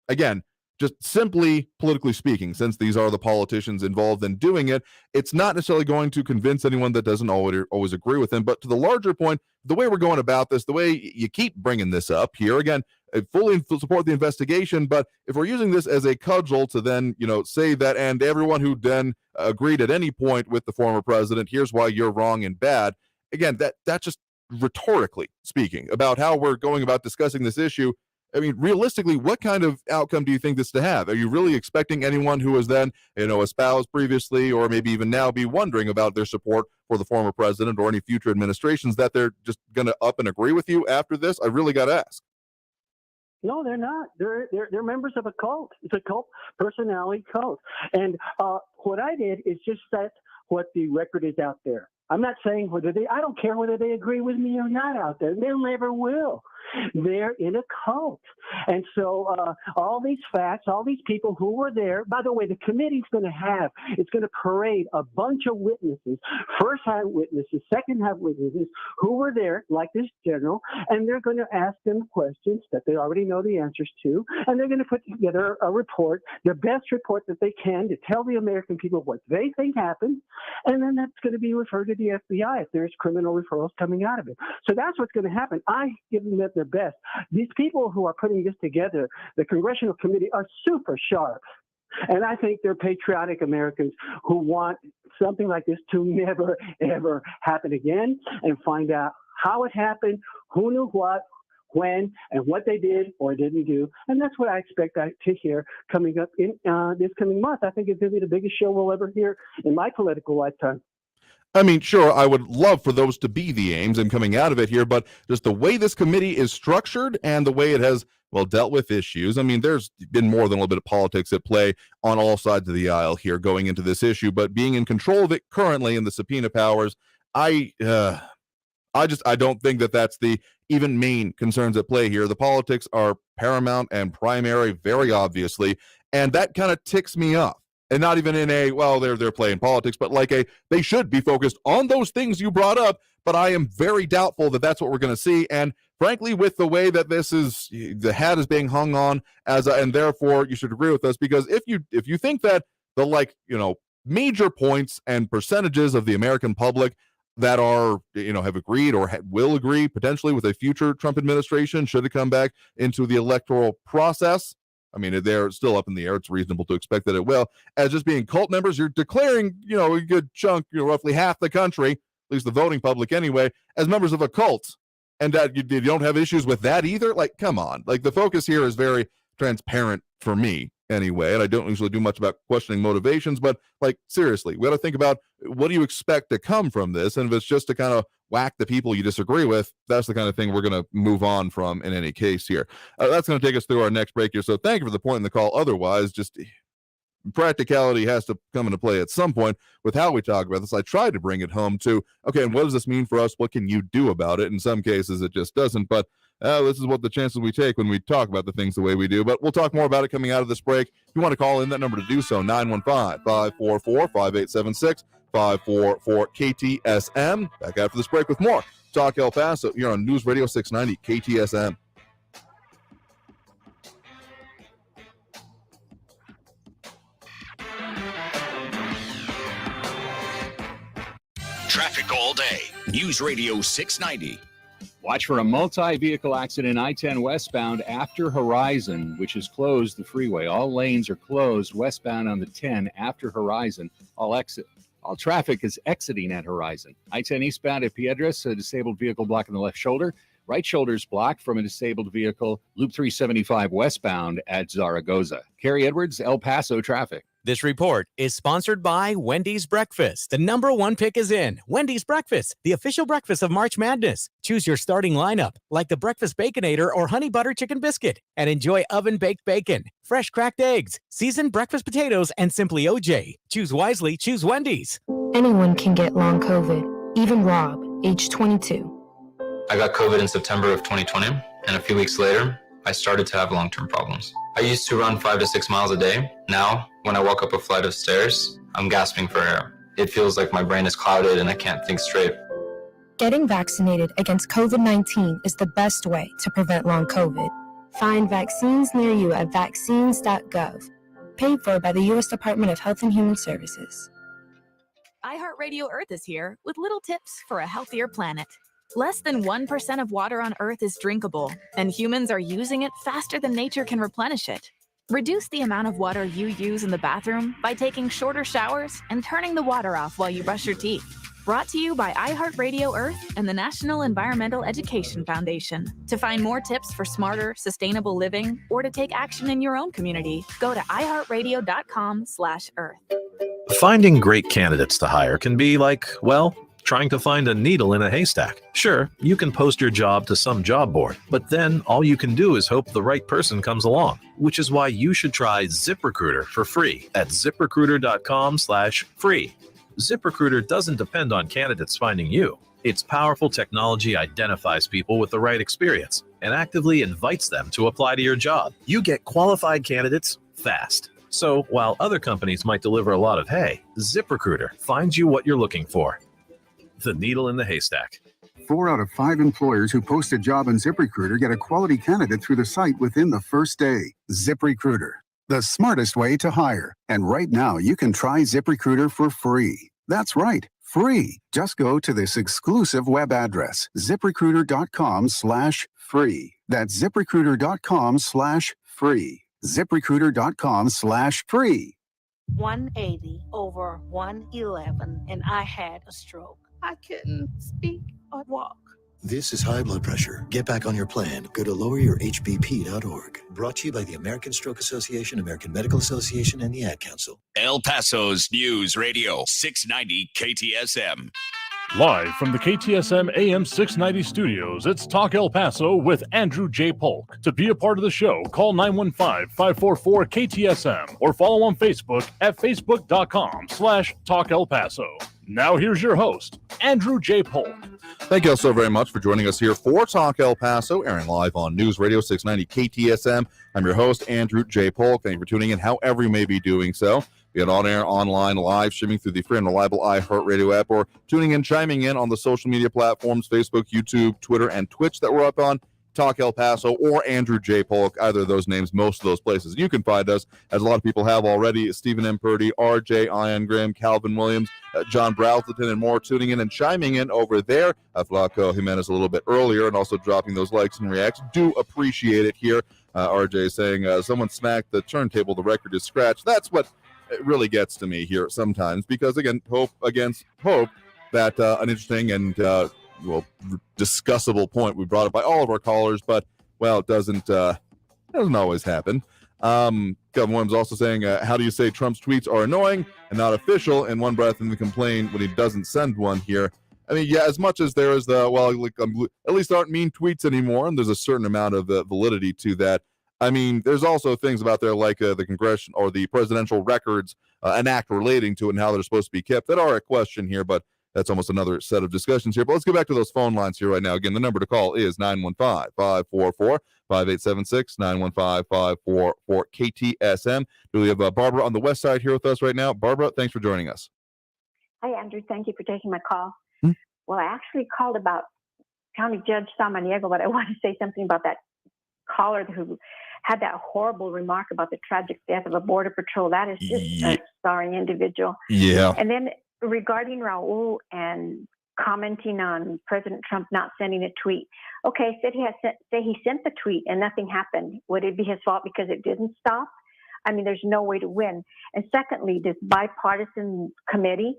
again, just simply politically speaking, since these are the politicians involved in doing it, it's not necessarily going to convince anyone that doesn't always agree with them. But to the larger point, the way we're going about this, the way you keep bringing this up here, again, I fully support the investigation, but if we're using this as a cudgel to then, say that, and everyone who then agreed at any point with the former president, here's why you're wrong and bad, again, that's just rhetorically speaking about how we're going about discussing this issue. Realistically, what kind of outcome do you think this to have? Are you really expecting anyone who was then, espoused previously or maybe even now be wondering about their support for the former president or any future administrations that they're just going to up and agree with you after this? I really got to ask. No, they're not. They're members of a cult. It's a cult, personality cult. And what I did is just set what the record is out there. I'm not saying I don't care whether they agree with me or not out there. They never will. They're in a cult. And so all these facts, all these people who were there, by the way, the committee's going to parade a bunch of witnesses, first-hand witnesses, second-hand witnesses who were there, like this general, and they're going to ask them questions that they already know the answers to, and they're going to put together a report, the best report that they can to tell the American people what they think happened, and then that's going to be referred to the FBI if there's criminal referrals coming out of it. So that's what's going to happen. I give them their best. These people who are putting this together, the Congressional Committee, are super sharp. And I think they're patriotic Americans who want something like this to never, ever happen again, and find out how it happened, who knew what, when, and what they did or didn't do. And that's what I expect to hear coming up in this coming month. I think it's going to be the biggest show we'll ever hear in my political lifetime. I mean, sure, I would love for those to be the aims and coming out of it here, but just the way this committee is structured and the way it has, well, dealt with issues. I mean, there's been more than a little bit of politics at play on all sides of the aisle here going into this issue, but being in control of it currently in the subpoena powers, I don't think that that's the even main concerns at play here. The politics are paramount and primary, very obviously, and that kind of ticks me off. And not even in a, well, they're playing politics, but like they should be focused on those things you brought up. But I am very doubtful that that's what we're going to see. And frankly, with the way that this is, the hat is being hung on and therefore you should agree with us, because if you think that the major points and percentages of the American public that are, have agreed or will agree potentially with a future Trump administration, should it come back into the electoral process, I mean, they're still up in the air. It's reasonable to expect that it will. As just being cult members, you're declaring, a good chunk, roughly half the country, at least the voting public anyway, as members of a cult. And that you don't have issues with that either? Like, come on. Like, the focus here is very transparent for me anyway, and I don't usually do much about questioning motivations, but, like, seriously, we got to think about what do you expect to come from this, and if it's just to kind of whack the people you disagree with, that's the kind of thing we're going to move on from in any case here. That's going to take us through our next break here, so thank you for the point in the call. Otherwise, just practicality has to come into play at some point with how we talk about this. I tried to bring it home to, okay, and what does this mean for us? What can you do about it? In some cases, it just doesn't, but this is what the chances we take when we talk about the things the way we do. But we'll talk more about it coming out of this break. If you want to call in, that number to do so, 915-544-5876, 544-KTSM. Back after this break with more Talk El Paso here on News Radio 690 KTSM. Traffic all day. News Radio 690. Watch for a multi-vehicle accident I-10 westbound after Horizon, which is closed the freeway. All lanes are closed westbound on the 10 after Horizon. All traffic is exiting at Horizon. I-10 eastbound at Piedras, a disabled vehicle blocking the left shoulder. Right shoulder is blocked from a disabled vehicle. Loop 375 westbound at Zaragoza. Carrie Edwards, El Paso traffic. This report is sponsored by Wendy's Breakfast. The #1 pick is in. Wendy's Breakfast, the official breakfast of March Madness. Choose your starting lineup, like the Breakfast Baconator or Honey Butter Chicken Biscuit, and enjoy oven-baked bacon, fresh cracked eggs, seasoned breakfast potatoes, and Simply OJ. Choose wisely, choose Wendy's. Anyone can get long COVID, even Rob, age 22. I got COVID in September of 2020, and a few weeks later, I started to have long-term problems. I used to run 5 to 6 miles a day. Now, when I walk up a flight of stairs, I'm gasping for air. It feels like my brain is clouded and I can't think straight. Getting vaccinated against COVID-19 is the best way to prevent long COVID. Find vaccines near you at vaccines.gov. Paid for by the U.S. Department of Health and Human Services. iHeartRadio Earth is here with little tips for a healthier planet. Less than 1% of water on Earth is drinkable, and humans are using it faster than nature can replenish it. Reduce the amount of water you use in the bathroom by taking shorter showers and turning the water off while you brush your teeth. Brought to you by iHeartRadio Earth and the National Environmental Education Foundation. To find more tips for smarter, sustainable living, or to take action in your own community, go to iHeartRadio.com/Earth. Finding great candidates to hire can be like, well, trying to find a needle in a haystack. Sure, you can post your job to some job board, but then all you can do is hope the right person comes along, which is why you should try ZipRecruiter for free at ZipRecruiter.com/free. ZipRecruiter doesn't depend on candidates finding you. Its powerful technology identifies people with the right experience, and actively invites them to apply to your job. You get qualified candidates fast. So while other companies might deliver a lot of hay, ZipRecruiter finds you what you're looking for. The needle in the haystack. 4 out of 5 employers who post a job on ZipRecruiter get a quality candidate through the site within the first day. ZipRecruiter, the smartest way to hire. And right now, you can try ZipRecruiter for free. That's right, free. Just go to this exclusive web address, ZipRecruiter.com/free. That's ZipRecruiter.com/free. ZipRecruiter.com/free. 180 over 111, and I had a stroke. I couldn't speak or walk. This is high blood pressure. Get back on your plan. Go to loweryourhbp.org. Brought to you by the American Stroke Association, American Medical Association, and the Ad Council. El Paso's News Radio 690 KTSM. Live from the KTSM AM 690 studios, it's Talk El Paso with Andrew J. Polk. To be a part of the show, call 915-544-KTSM or follow on Facebook at facebook.com/Talk El Paso. Now here's your host, Andrew J. Polk. Thank you all so very much for joining us here for Talk El Paso, airing live on News Radio 690 KTSM. I'm your host, Andrew J. Polk. Thank you for tuning in, however you may be doing so. Be it on air, online, live, streaming through the free and reliable iHeartRadio app, or tuning in, chiming in on the social media platforms, Facebook, YouTube, Twitter, and Twitch that we're up on. Talk El Paso or Andrew J. Polk, either of those names, most of those places. You can find us, as a lot of people have already, Stephen M. Purdy, RJ, Ian Graham, Calvin Williams, John Brouthelton, and more tuning in and chiming in over there. Flaco Jimenez a little bit earlier, and also dropping those likes and reacts. Do appreciate it here. RJ saying, someone smacked the turntable, the record is scratched. That's what it really gets to me here sometimes, because, again, hope against hope, that an interesting and discussable point we brought up by all of our callers, but it doesn't always happen. Kevin Williams also saying, how do you say Trump's tweets are annoying and not official, in one breath, and then complain when he doesn't send one here? I mean, yeah, as much as there is at least aren't mean tweets anymore, and there's a certain amount of validity to that. I mean, there's also things about there like the congressional or the presidential records, an act relating to it and how they're supposed to be kept, that are a question here, but that's almost another set of discussions here. But let's get back to those phone lines here right now. Again, the number to call is 915-544-5876, 915-544-KTSM. We have Barbara on the west side here with us right now. Barbara, thanks for joining us. Hi, Andrew. Thank you for taking my call. Well, I actually called about County Judge Samaniego, but I want to say something about that caller who had that horrible remark about the tragic death of a Border Patrol. That is just a sorry individual. Yeah. And then regarding Raul and commenting on President Trump not sending a tweet. Okay, say he sent the tweet and nothing happened. Would it be his fault because it didn't stop? I mean, there's no way to win. And secondly, this bipartisan committee,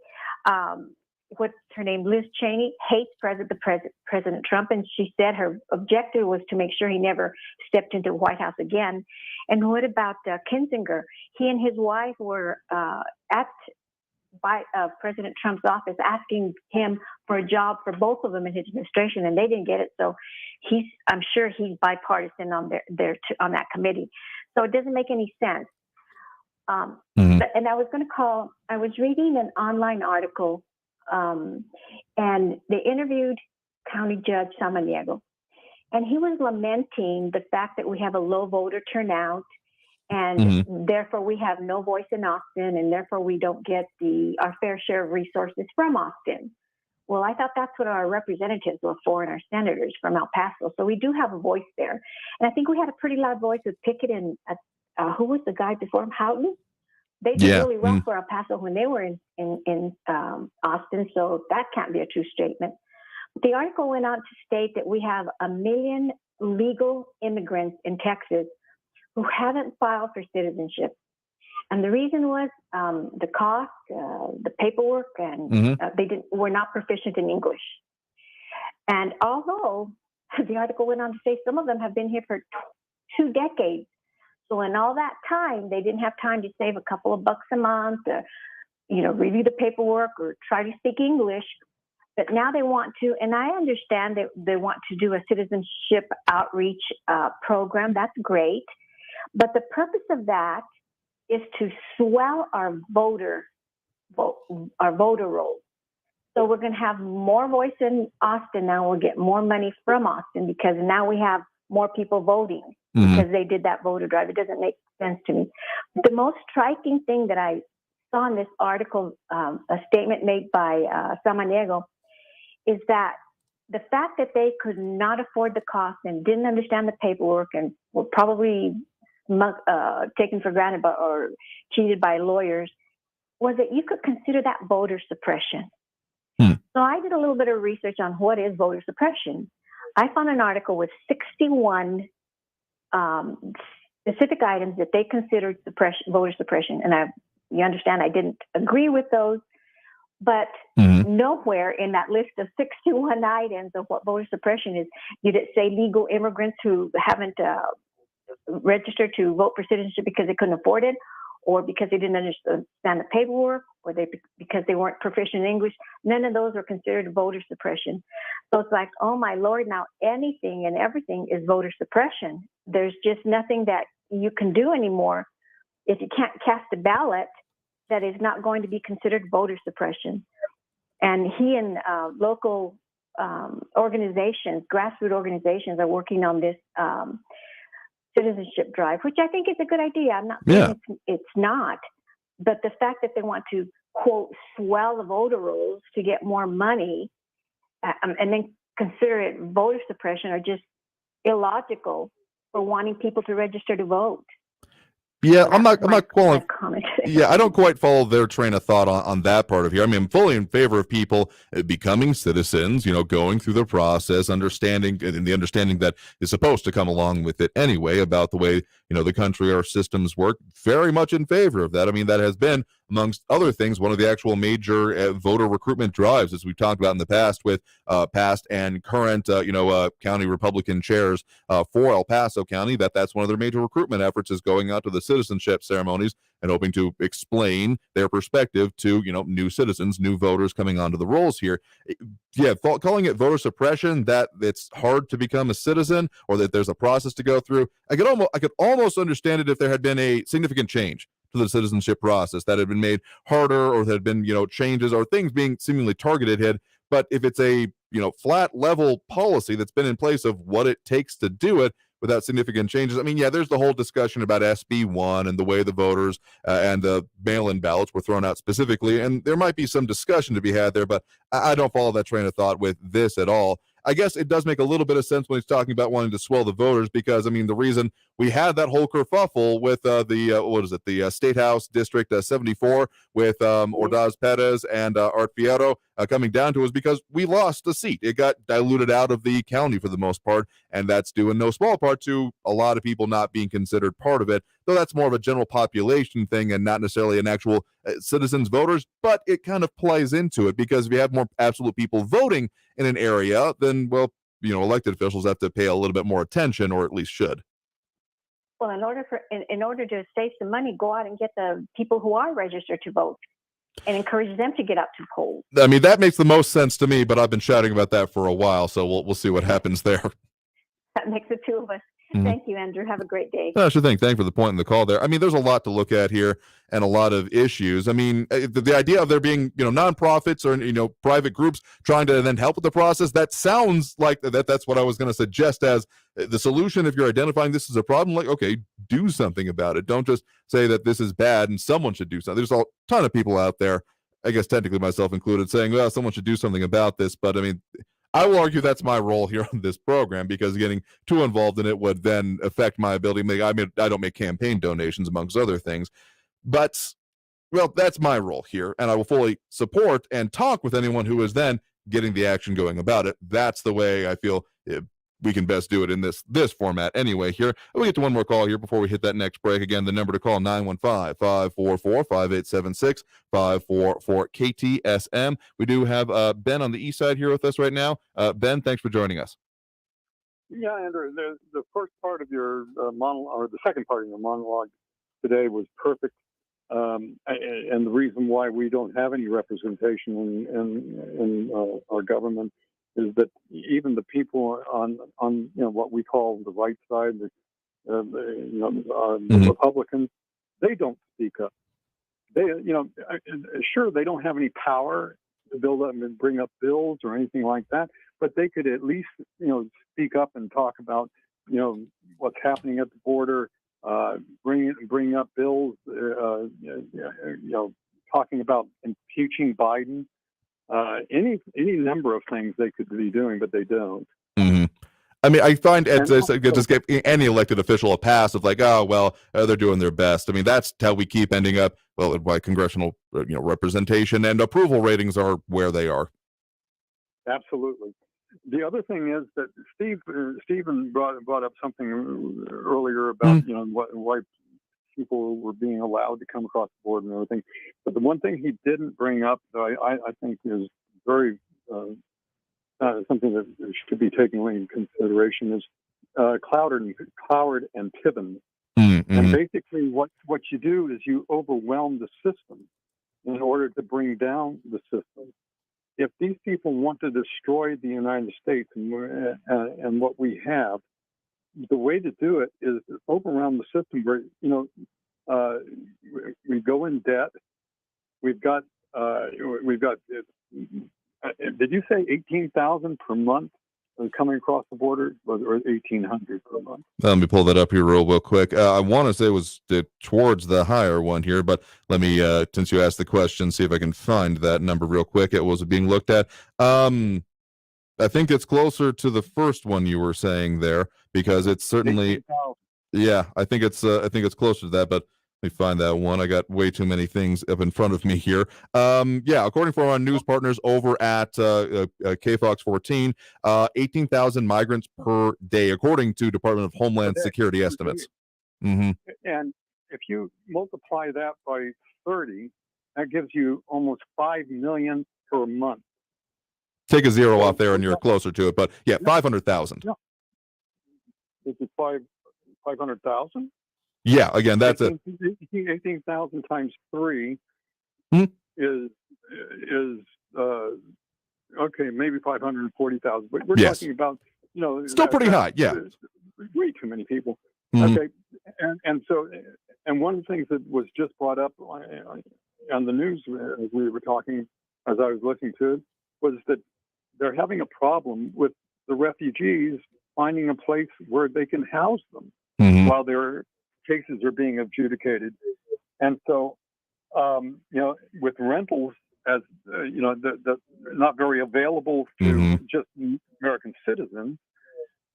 what's her name, Liz Cheney, hates President Trump, and she said her objective was to make sure he never stepped into the White House again. And what about Kinzinger? He and his wife were at President Trump's office asking him for a job for both of them in his administration, and they didn't get it. So I'm sure he's bipartisan on on that committee. So it doesn't make any sense. And I was going to call. I was reading an online article, and they interviewed County Judge Samaniego, and he was lamenting the fact that we have a low voter turnout. And therefore, we have no voice in Austin, and therefore we don't get our fair share of resources from Austin. Well, I thought that's what our representatives were for, and our senators from El Paso. So we do have a voice there. And I think we had a pretty loud voice with Pickett and who was the guy before him, Houghton? They did really well for El Paso when they were in Austin, so that can't be a true statement. The article went on to state that we have 1 million legal immigrants in Texas who haven't filed for citizenship. And the reason was the cost, the paperwork, and they were not proficient in English. And although the article went on to say some of them have been here for 2 decades, so in all that time, they didn't have time to save a couple of bucks a month, review the paperwork or try to speak English. But now they want to, and I understand that they want to do a citizenship outreach program. That's great. But the purpose of that is to swell our voter rolls. So we're going to have more voice in Austin now. We'll get more money from Austin because now we have more people voting because they did that voter drive. It doesn't make sense to me. The most striking thing that I saw in this article, a statement made by Samaniego, is that the fact that they could not afford the cost and didn't understand the paperwork and were probably taken for granted or cheated by lawyers was that you could consider that voter suppression. So I did a little bit of research on what is voter suppression. I found an article with 61 specific items that they considered voter suppression. And you understand I didn't agree with those, but nowhere in that list of 61 items of what voter suppression is did it say legal immigrants who haven't registered to vote for citizenship because they couldn't afford it, or because they didn't understand the paperwork, or because they weren't proficient in English. None of those are considered voter suppression. So it's like, oh my Lord, now anything and everything is voter suppression. There's just nothing that you can do anymore. If you can't cast a ballot, that is not going to be considered voter suppression. And he and local organizations, grassroots organizations, are working on this citizenship drive, which I think is a good idea. I'm not saying it's not, but the fact that they want to, quote, swell the voter rolls to get more money and then consider it voter suppression are just illogical for wanting people to register to vote. Yeah, I'm not quite. Yeah, I don't quite follow their train of thought on that part of here. I mean, I'm fully in favor of people becoming citizens, going through the process, understanding that is supposed to come along with it anyway about the way, the country, our systems work. Very much in favor of that. I mean, that has been, amongst other things, one of the actual major voter recruitment drives, as we've talked about in the past with past and current, county Republican chairs for El Paso County, that's one of their major recruitment efforts is going out to the citizenship ceremonies and hoping to explain their perspective to, new citizens, new voters coming onto the rolls here. Yeah, calling it voter suppression, that it's hard to become a citizen or that there's a process to go through. I could almost understand it if there had been a significant change to the citizenship process that had been made harder, or that had been, changes or things being seemingly targeted. But if it's a, flat level policy that's been in place of what it takes to do it without significant changes. I mean, yeah, there's the whole discussion about SB1 and the way the voters and the mail-in ballots were thrown out specifically. And there might be some discussion to be had there, but I don't follow that train of thought with this at all. I guess it does make a little bit of sense when he's talking about wanting to swell the voters, because, I mean, the reason we had that whole kerfuffle with the State House District 74 with Ordaz Perez and Art Fierro coming down to was because we lost a seat. It got diluted out of the county for the most part, and that's due in no small part to a lot of people not being considered part of it, though that's more of a general population thing and not necessarily an actual citizens voters, but it kind of plays into it, because if you have more absolute people voting in an area, then, well, elected officials have to pay a little bit more attention, or at least should. Well, in order to save some money, go out and get the people who are registered to vote and encourage them to get out to polls. I mean, that makes the most sense to me, but I've been shouting about that for a while, so we'll see what happens there. That makes the two of us. Thank you, Andrew. Have a great day. I should think. Thank you for the point in the call there. I mean, there's a lot to look at here and a lot of issues. I mean, the idea of there being, nonprofits or, private groups trying to then help with the process, that sounds like that's what I was going to suggest as the solution. If you're identifying this as a problem, like, okay, do something about it. Don't just say that this is bad and someone should do something. There's a ton of people out there, I guess technically myself included, saying, well, someone should do something about this. But I mean, I will argue that's my role here on this program, because getting too involved in it would then affect my ability to make. I mean, I don't make campaign donations, amongst other things, but, well, that's my role here, and I will fully support and talk with anyone who is then getting the action going about it. That's the way I feel we can best do it in this format anyway here. We'll get to one more call here before we hit that next break. Again, the number to call, 915-544-5876, 544-KTSM. We do have Ben on the east side here with us right now. Ben, thanks for joining us. Yeah, Andrew, the first part of your monologue, or the second part of your monologue today was perfect. And the reason why we don't have any representation in our government is that even the people on what we call the right side, the Republicans, they don't speak up. They sure, they don't have any power to build up and bring up bills or anything like that, but they could at least speak up and talk about what's happening at the border, bring up bills, talking about impeaching Biden, any number of things they could be doing, but they don't. Mm-hmm. I mean, I find just give any elected official a pass of like, oh, well, they're doing their best. I mean, that's how we keep ending up, well, why congressional representation and approval ratings are where they are. Absolutely. The other thing is that Stephen brought up something earlier about why people were being allowed to come across the border and everything. But the one thing he didn't bring up that I think is very something that should be taken into consideration is Cloward and Tibbins. Mm-hmm. And basically, what you do is you overwhelm the system in order to bring down the system. If these people want to destroy the United States and what we have, the way to do it is overwhelm the system. Where we go in debt. We've got. Did you say 18,000 per month coming across the border, or 1,800 per month? Let me pull that up here real quick. I want to say it was towards the higher one here, but let me, since you asked the question, see if I can find that number real quick. It was being looked at. I think it's closer to the first one you were saying there, because it's certainly, yeah, I think it's closer to that, but let me find that one. I got way too many things up in front of me here. Yeah, according to our news partners over at KFOX 14, 18,000 migrants per day, according to Department of Homeland Security estimates. Mm-hmm. And if you multiply that by 30, that gives you almost 5 million per month. Take a zero off there and you're closer to it, but yeah, 500,000. No. Is it 500,000? Yeah, again, that's 18,000 times 3 is okay, maybe 540,000. But we're talking about still pretty high. Yeah, way too many people. Mm-hmm. Okay, and one of the things that was just brought up on the news as we were talking, as I was listening to it, was that they're having a problem with the refugees finding a place where they can house them while their cases are being adjudicated. And so, with rentals as not very available to just American citizens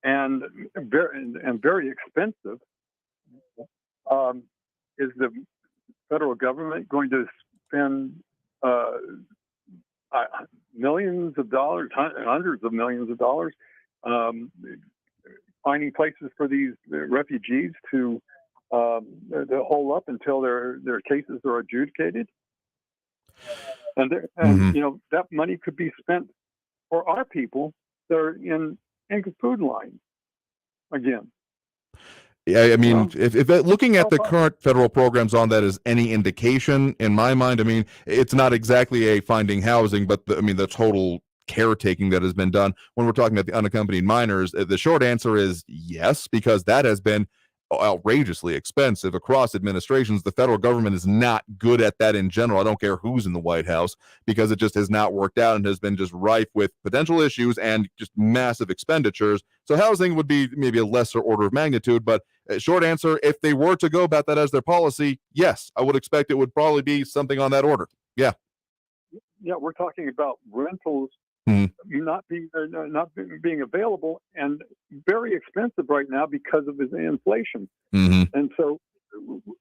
and very expensive, is the federal government going to spend millions of dollars, hundreds of millions of dollars, finding places for these refugees to hole up until their cases are adjudicated? And that money could be spent for our people that are in food lines again. Yeah, I mean, if looking at the current federal programs on that is any indication, in my mind, I mean, it's not exactly a finding housing, but the total caretaking that has been done. When we're talking about the unaccompanied minors, the short answer is yes, because that has been outrageously expensive across administrations. The federal government is not good at that in general. I don't care who's in the White House, because it just has not worked out and has been just rife with potential issues and just massive expenditures. So housing would be maybe a lesser order of magnitude, but short answer, if they were to go about that as their policy, yes, I would expect it would probably be something on that order. Yeah. Yeah, we're talking about rentals not being available and very expensive right now because of the inflation. And so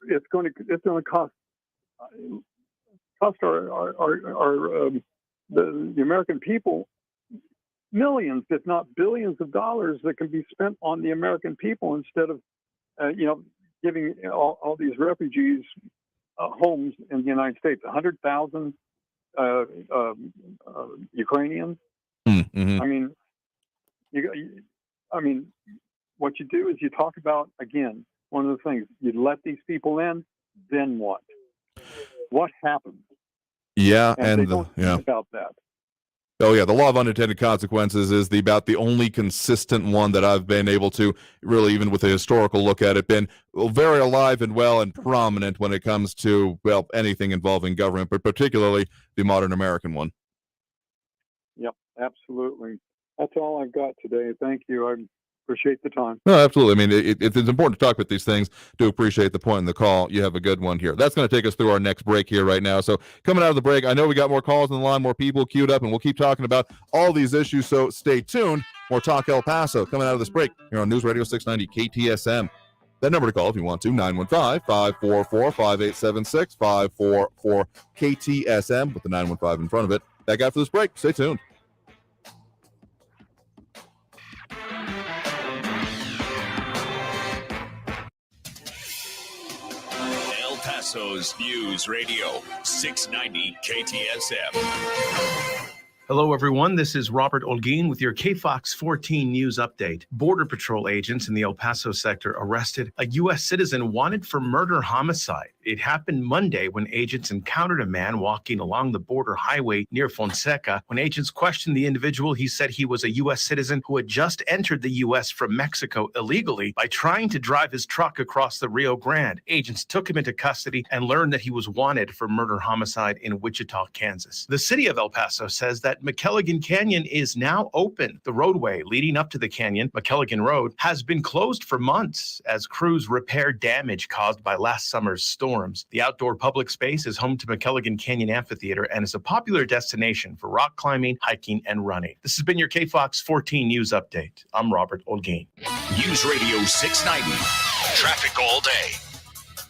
it's going to cost the American people millions, if not billions of dollars that can be spent on the American people instead of giving all these refugees homes in the United States. 100,000 Ukrainians. I mean, what you do is you talk about, again, one of the things, you let these people in, then what? What happens? Yeah, and they don't think about that. Oh yeah, the law of unintended consequences is about the only consistent one that I've been able to really, even with a historical look at it, been very alive and well and prominent when it comes to, well, anything involving government, but particularly the modern American one. Yep, absolutely. That's all I've got today. Thank you. Appreciate the time. No, absolutely. I mean, it's important to talk about these things. Do appreciate the point in the call. You have a good one here. That's going to take us through our next break here right now. So coming out of the break, I know we got more calls on the line, more people queued up, and we'll keep talking about all these issues. So stay tuned. More Talk El Paso coming out of this break here on News Radio 690 KTSM. That number to call if you want to, 915-544-5876, 544 KTSM with the 915 in front of it. Back after this break. Stay tuned. El Paso's News Radio 690 KTSM. Hello, everyone. This is Robert Olguin with your KFOX 14 News Update. Border Patrol agents in the El Paso sector arrested a U.S. citizen wanted for murder-homicide. It happened Monday when agents encountered a man walking along the border highway near Fonseca. When agents questioned the individual, he said he was a U.S. citizen who had just entered the U.S. from Mexico illegally by trying to drive his truck across the Rio Grande. Agents took him into custody and learned that he was wanted for murder-homicide in Wichita, Kansas. The city of El Paso says that McKelligan Canyon is now open. The roadway leading up to the canyon, McKelligan Road, has been closed for months as crews repair damage caused by last summer's storms. The outdoor public space is home to McKelligan Canyon Amphitheater and is a popular destination for rock climbing, hiking, and running. This has been your KFOX 14 News Update. I'm Robert Olguin. News Radio 690. Traffic all day.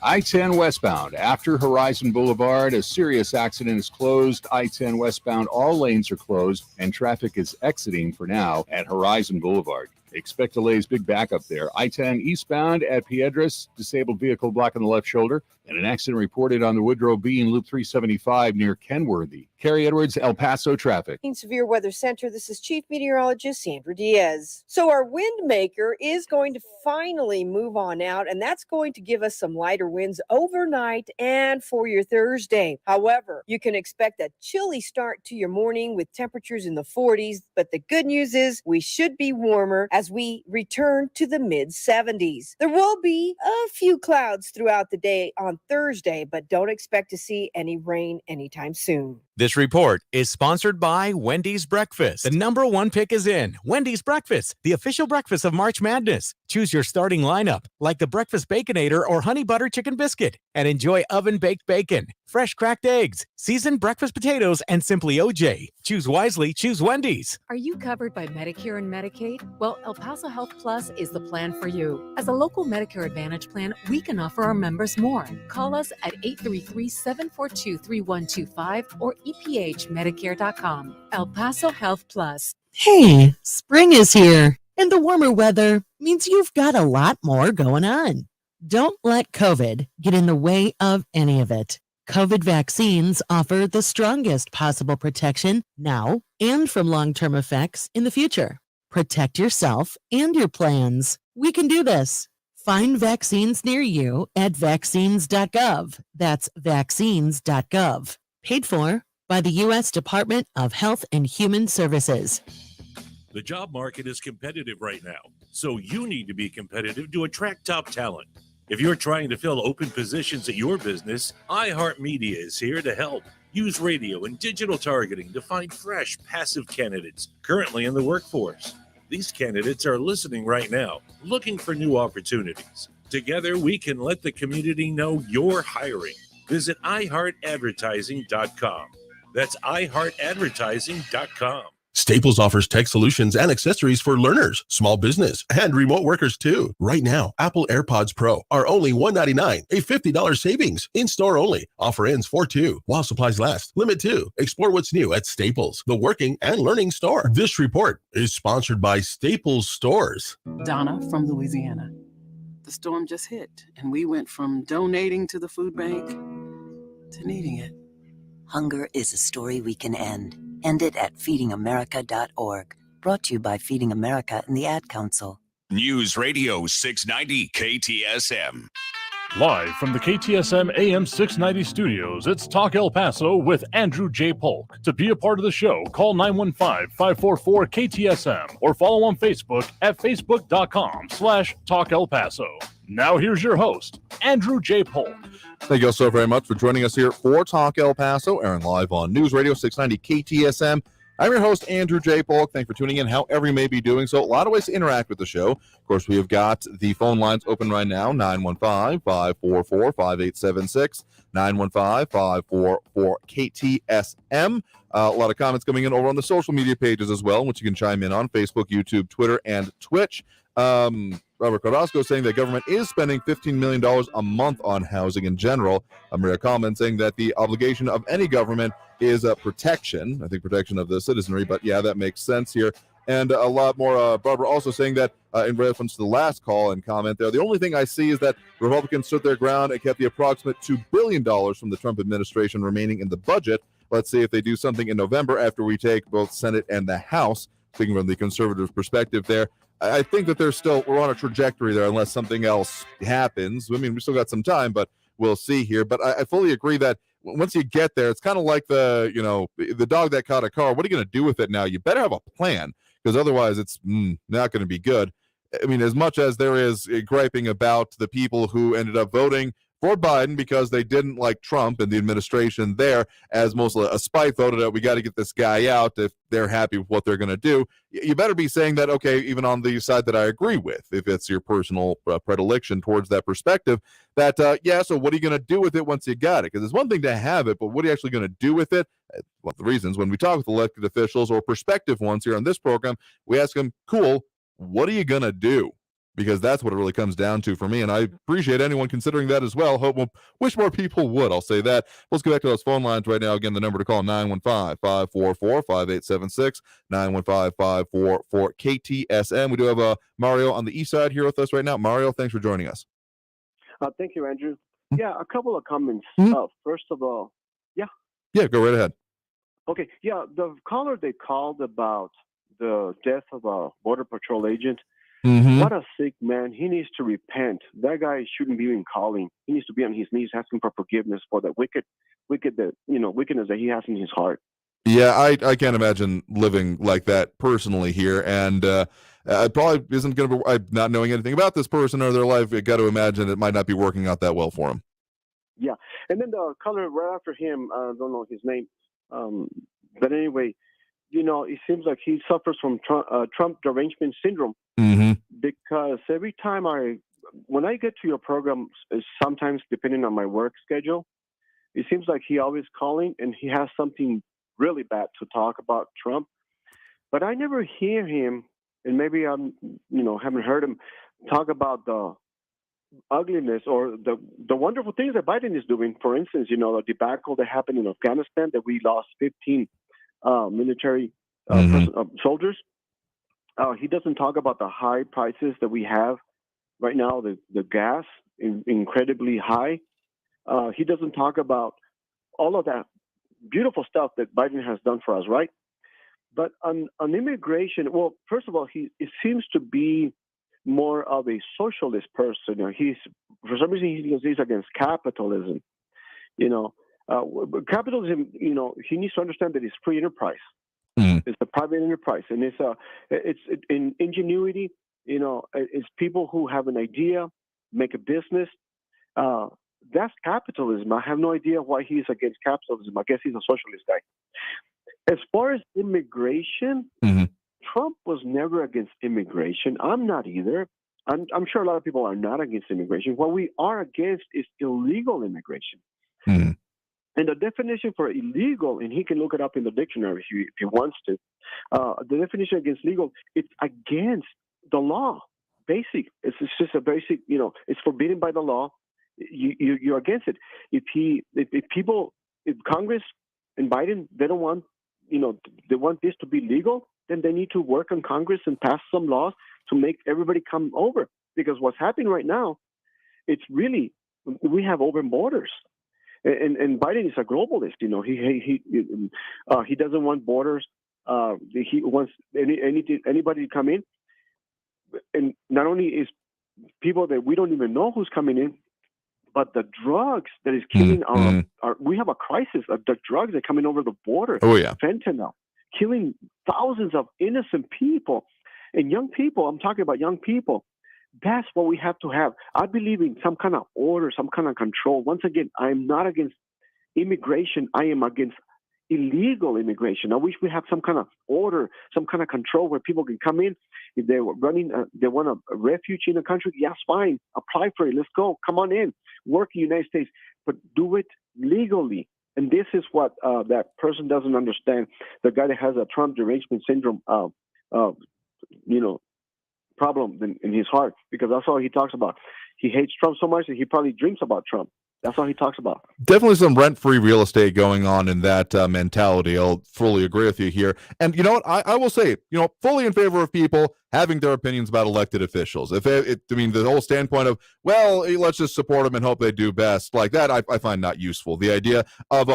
I-10 westbound after Horizon Boulevard, a serious accident is closed. I-10 westbound, all lanes are closed, and traffic is exiting for now at Horizon Boulevard. Expect delays, big backup there. I-10 eastbound at Piedras, disabled vehicle blocking the left shoulder, and an accident reported on the Woodrow B in Loop 375 near Kenworthy. Carrie Edwards, El Paso traffic. Severe Weather Center, this is Chief Meteorologist Sandra Diaz. So our wind maker is going to finally move on out, and that's going to give us some lighter winds overnight and for your Thursday. However, you can expect a chilly start to your morning with temperatures in the 40s, but the good news is we should be warmer as we return to the mid-70s. There will be a few clouds throughout the day on Thursday, but don't expect to see any rain anytime soon. This report is sponsored by Wendy's Breakfast. The number one pick is in. Wendy's Breakfast, the official breakfast of March Madness. Choose your starting lineup, like the Breakfast Baconator or Honey Butter Chicken Biscuit, and enjoy oven-baked bacon, fresh cracked eggs, seasoned breakfast potatoes, and Simply OJ. Choose wisely, choose Wendy's. Are you covered by Medicare and Medicaid? Well, El Paso Health Plus is the plan for you. As a local Medicare Advantage plan, we can offer our members more. Call us at 833-742-3125 or EPHmedicare.com. El Paso Health Plus. Hey, spring is here, and the warmer weather means you've got a lot more going on. Don't let COVID get in the way of any of it. COVID vaccines offer the strongest possible protection now and from long-term effects in the future. Protect yourself and your plans. We can do this. Find vaccines near you at vaccines.gov. That's vaccines.gov. Paid for by the U.S. Department of Health and Human Services. The job market is competitive right now, so you need to be competitive to attract top talent. If you're trying to fill open positions at your business, iHeartMedia is here to help. Use radio and digital targeting to find fresh, passive candidates currently in the workforce. These candidates are listening right now, looking for new opportunities. Together, we can let the community know you're hiring. Visit iHeartAdvertising.com. That's iHeartAdvertising.com. Staples offers tech solutions and accessories for learners, small business, and remote workers too. Right now, Apple AirPods Pro are only $199, a $50 savings. In-store only. Offer ends 4/2 while supplies last. Limit 2. Explore what's new at Staples, the working and learning store. This report is sponsored by Staples Stores. Donna from Louisiana. The storm just hit, and we went from donating to the food bank to needing it. Hunger is a story we can end. End it at feedingamerica.org. Brought to you by Feeding America and the Ad Council. News Radio 690 KTSM. Live from the KTSM AM 690 studios, it's Talk El Paso with Andrew J. Polk. To be a part of the show, call 915-544-KTSM or follow on Facebook at facebook.com/Talk El Paso. Now here's your host, Andrew J. Polk. Thank you all so very much for joining us here for Talk El Paso, airing live on News Radio 690 KTSM. I'm your host, Andrew J. Polk. Thanks for tuning in, however you may be doing so. A lot of ways to interact with the show. Of course, we have got the phone lines open right now, 915-544-5876, 915-544-KTSM. A lot of comments coming in over on the social media pages as well, which you can chime in on Facebook, YouTube, Twitter, and Twitch. Robert Carrasco saying that government is spending $15 million a month on housing in general. Maria Coleman saying that the obligation of any government is protection. I think protection of the citizenry, but yeah, that makes sense here. And a lot more. Barbara also saying that in reference to the last call and comment there, the only thing I see is that Republicans stood their ground and kept the approximate $2 billion from the Trump administration remaining in the budget. Let's see if they do something in November after we take both Senate and the House. Speaking from the conservative perspective there, I think that we're on a trajectory there unless something else happens. I mean, we still got some time, but we'll see here. But I fully agree that once you get there, it's kind of like the dog that caught a car. What are you going to do with it now? You better have a plan, because otherwise it's not going to be good. I mean, as much as there is griping about the people who ended up voting for Biden because they didn't like Trump and the administration there, as mostly a spite voted out, we got to get this guy out if they're happy with what they're going to do. You better be saying that, okay, even on the side that I agree with, if it's your personal predilection towards that perspective, that, so what are you going to do with it once you got it? Because it's one thing to have it, but what are you actually going to do with it? One of the reasons when we talk with elected officials or prospective ones here on this program, we ask them, cool, what are you going to do? Because that's what it really comes down to for me, and I appreciate anyone considering that as well. Wish more people would, I'll say that. Let's go back to those phone lines right now. Again, the number to call, 915-544-5876, 915-544-KTSM. We do have Mario on the east side here with us right now. Mario, thanks for joining us. Thank you, Andrew. Yeah, a couple of comments. First of all, Yeah, go right ahead. Okay, yeah, the caller they called about the death of a Border Patrol agent, what a sick man. He needs to repent. That guy shouldn't be even calling. He needs to be on his knees asking for forgiveness for the wickedness that he has in his heart. Yeah, I can't imagine living like that personally here, and it probably isn't going to be, not knowing anything about this person or their life, I got to imagine it might not be working out that well for him. Yeah, and then the caller right after him, I don't know his name, but anyway, it seems like he suffers from Trump derangement syndrome. Because every time when I get to your program, sometimes depending on my work schedule, it seems like he always calling and he has something really bad to talk about Trump. But I never hear him, and maybe haven't heard him talk about the ugliness or the wonderful things that Biden is doing. For instance, the debacle that happened in Afghanistan, that we lost 15 military soldiers. He doesn't talk about the high prices that we have right now, the gas incredibly high. He doesn't talk about all of that beautiful stuff that Biden has done for us, right? But on immigration, well, first of all, it seems to be more of a socialist person. For some reason, he's against capitalism. Capitalism, he needs to understand that it's free enterprise. It's a private enterprise, and it's in ingenuity. It's people who have an idea, make a business. That's capitalism. I have no idea why he's against capitalism. I guess he's a socialist guy. As far as immigration, Trump was never against immigration. I'm not either. I'm sure a lot of people are not against immigration. What we are against is illegal immigration. And the definition for illegal, and he can look it up in the dictionary if he wants to, the definition against legal, it's against the law. Basic. It's just a basic, it's forbidden by the law. You're against it. If Congress and Biden, they don't want, they want this to be legal, then they need to work on Congress and pass some laws to make everybody come over. Because what's happening right now, it's really, we have open borders. And Biden is a globalist. He doesn't want borders. He wants anybody to come in. And not only is people that we don't even know who's coming in, but the drugs that is killing we have a crisis of the drugs that are coming over the border. Oh, yeah. Fentanyl, killing thousands of innocent people. And young people, I'm talking about young people. That's what we have to have. I believe in some kind of order, some kind of control. Once again, I am not against immigration. I am against illegal immigration. I wish we have some kind of order, some kind of control where people can come in. If they were running, they want a refuge in the country, yes, fine, apply for it. Let's go. Come on in, work in the United States, but do it legally. And this is what that person doesn't understand. The guy that has a Trump derangement syndrome, problem in his heart, because that's all he talks about. He hates Trump so much that he probably dreams about Trump. That's all he talks about. Definitely some rent-free real estate going on in that mentality. I'll fully agree with you here. And you know what? I will say, fully in favor of people having their opinions about elected officials. The whole standpoint of, well, let's just support them and hope they do best, like that, I find not useful. The idea of,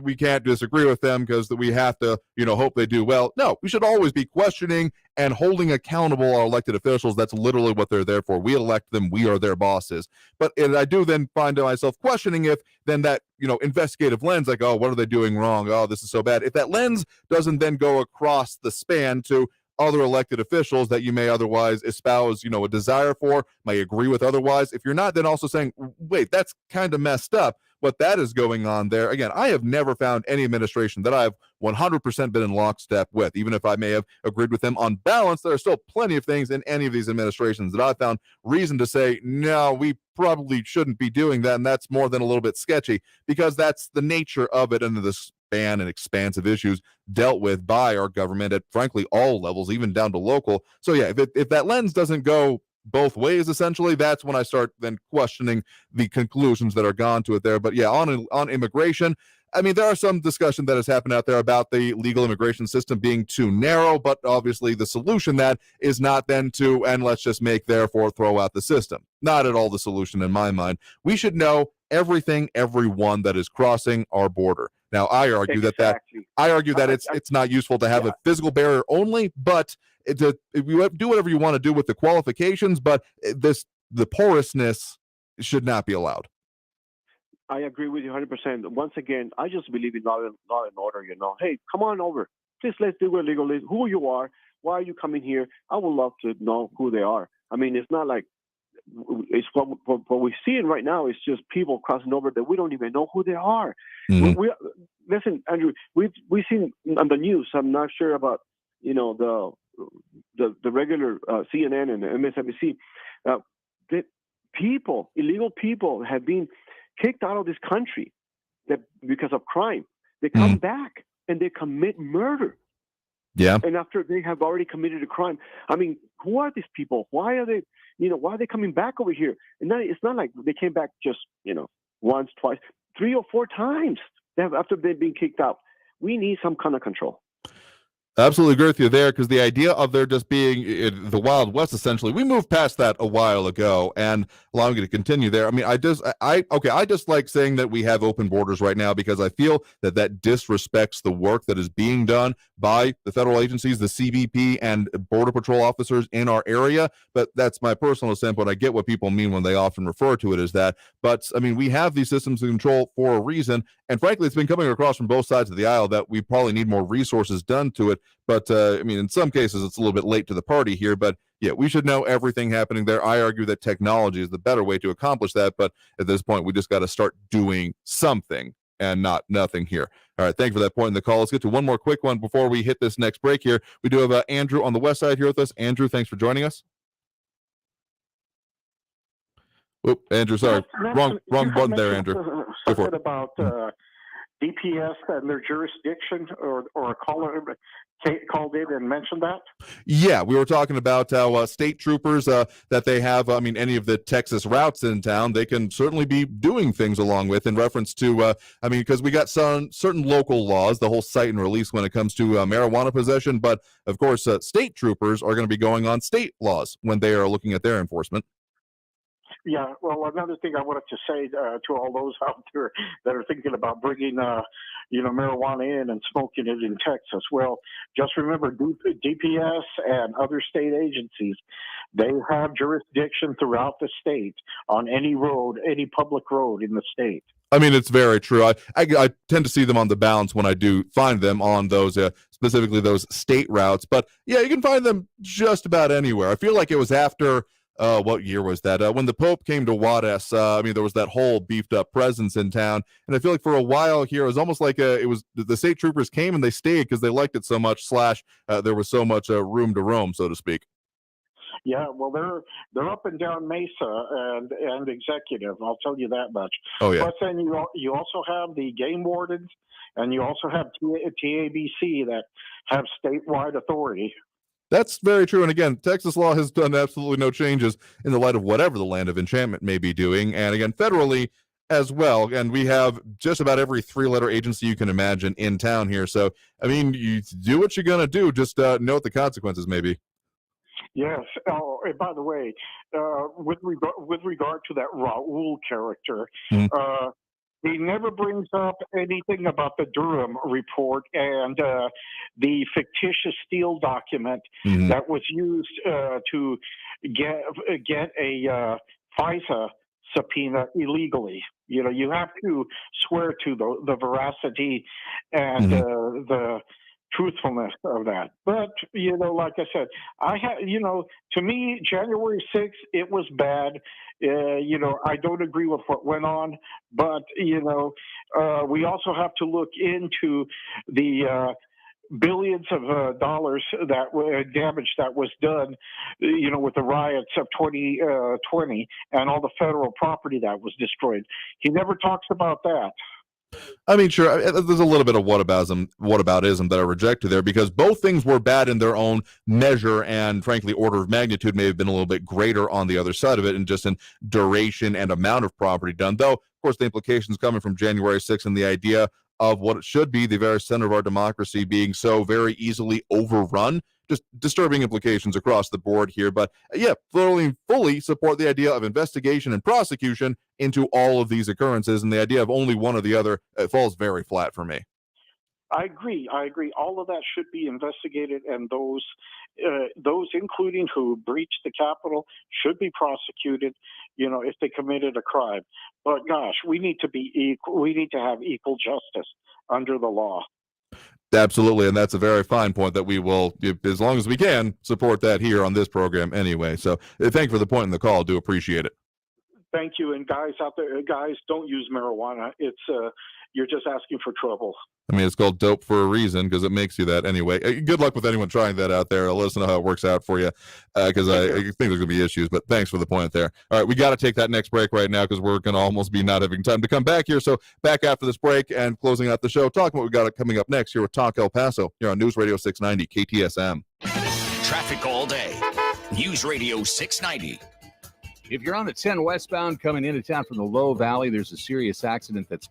we can't disagree with them because we have to, hope they do well. No, we should always be questioning and holding accountable our elected officials. That's literally what they're there for. We elect them. We are their bosses. But I do then find myself questioning if then that, investigative lens, like, oh, what are they doing wrong? Oh, this is so bad. If that lens doesn't then go across the span to other elected officials that you may otherwise espouse, a desire for, may agree with otherwise, if you're not then also saying, wait, that's kind of messed up, what that is going on there. Again, I have never found any administration that I've 100% been in lockstep with. Even if I may have agreed with them on balance, there are still plenty of things in any of these administrations that I found reason to say, no, we probably shouldn't be doing that, and that's more than a little bit sketchy, because that's the nature of it under the span and expansive issues dealt with by our government at, frankly, all levels, even down to local. So yeah, if that lens doesn't go both ways, essentially, that's when I start then questioning the conclusions that are gone to it there. But yeah, on immigration, there are some discussion that has happened out there about the legal immigration system being too narrow, but obviously the solution that is not then and let's just therefore throw out the system. Not at all the solution in my mind. We should know everyone that is crossing our border. Now, I argue that it's not useful to have a physical barrier only, but if you do whatever you want to do with the qualifications, but the porousness should not be allowed. I agree with you 100%. Once again, I just believe in law and order. Hey, come on over. Please, let's do it legally. Who you are? Why are you coming here? I would love to know who they are. It's not like it's what we're seeing right now is just people crossing over that we don't even know who they are. Mm-hmm. Listen, Andrew, we've seen on the news. I'm not sure about the regular CNN and MSNBC. That illegal people have been kicked out of this country because of crime. They come back and they commit murder. Yeah. And after they have already committed a crime, who are these people? Why are they, why are they coming back over here? And it's not like they came back just, once, twice, 3 or 4 times after they've been kicked out. We need some kind of control. Absolutely agree with you there, because the idea of there just being the Wild West, essentially, we moved past that a while ago, and allowing you to continue there. I just like saying that we have open borders right now, because I feel that disrespects the work that is being done by the federal agencies, the CBP, and Border Patrol officers in our area. But that's my personal standpoint. I get what people mean when they often refer to it as that. But, we have these systems of control for a reason, and frankly, it's been coming across from both sides of the aisle that we probably need more resources done to it. But, in some cases, it's a little bit late to the party here. But, yeah, we should know everything happening there. I argue that technology is the better way to accomplish that. But at this point, we just got to start doing something and not nothing here. All right, thank you for that point in the call. Let's get to one more quick one before we hit this next break here. We do have Andrew on the west side here with us. Andrew, thanks for joining us. Oop, Andrew, sorry. Wrong button there, Andrew. Something about DPS and their jurisdiction, or a caller called in and mentioned that? Yeah, we were talking about how state troopers that they have, any of the Texas routes in town, they can certainly be doing things along with in reference to, because we got some certain local laws, the whole cite and release when it comes to marijuana possession, but of course, state troopers are going to be going on state laws when they are looking at their enforcement. Yeah, well, another thing I wanted to say to all those out there that are thinking about bringing, marijuana in and smoking it in Texas. Well, just remember DPS and other state agencies, they have jurisdiction throughout the state on any road, any public road in the state. It's very true. I tend to see them on the balance when I do find them on those, specifically those state routes. But yeah, you can find them just about anywhere. I feel like it was after what year was that? When the Pope came to Juarez, there was that whole beefed up presence in town. And I feel like for a while here, it was almost like it was the state troopers came and they stayed because they liked it so much, there was so much room to roam, so to speak. Yeah, well, they're up and down Mesa and Executive. I'll tell you that much. Oh yeah. But then you also have the game wardens, and you also have TABC that have statewide authority. That's very true. And again, Texas law has done absolutely no changes in the light of whatever the Land of Enchantment may be doing. And again, federally as well. And we have just about every 3-letter agency you can imagine in town here. So, you do what you're going to do. Just know what the consequences may be. Yes. Oh, and by the way, with regard to that Raul character, he never brings up anything about the Durham report and the fictitious Steele document that was used to get a FISA subpoena illegally. You have to swear to the veracity and the truthfulness of that. But, like I said, to me, January 6th, it was bad. I don't agree with what went on, but, we also have to look into the billions of dollars damage that was done, with the riots of 2020 and all the federal property that was destroyed. He never talks about that. Sure, there's a little bit of whataboutism that I rejected there, because both things were bad in their own measure, and frankly, order of magnitude may have been a little bit greater on the other side of it, and just in duration and amount of property done. Though, of course, the implications coming from January 6th and the idea of what it should be the very center of our democracy being so very easily overrun, just disturbing implications across the board here. But yeah, fully support the idea of investigation and prosecution into all of these occurrences, and the idea of only one or the other falls very flat for me. I agree. All of that should be investigated, and those including who breached the Capitol should be prosecuted, if they committed a crime. But gosh, we need to be equal. We need to have equal justice under the law. Absolutely, and that's a very fine point that we will, as long as we can, support that here on this program anyway. So thank you for the point in the call. Do appreciate it. Thank you. And guys out there, don't use marijuana. It's you're just asking for trouble. It's called dope for a reason, because it makes you that anyway. Good luck with anyone trying that out there. Let us know how it works out for you, because I think there's going to be issues, but thanks for the point there. All right, we got to take that next break right now, because we're going to almost be not having time to come back here. So back after this break and closing out the show, talking what we got coming up next here with Talk El Paso here on News Radio 690 KTSM. Traffic all day. News Radio 690. If you're on the 10 westbound coming into town from the Low Valley, there's a serious accident that's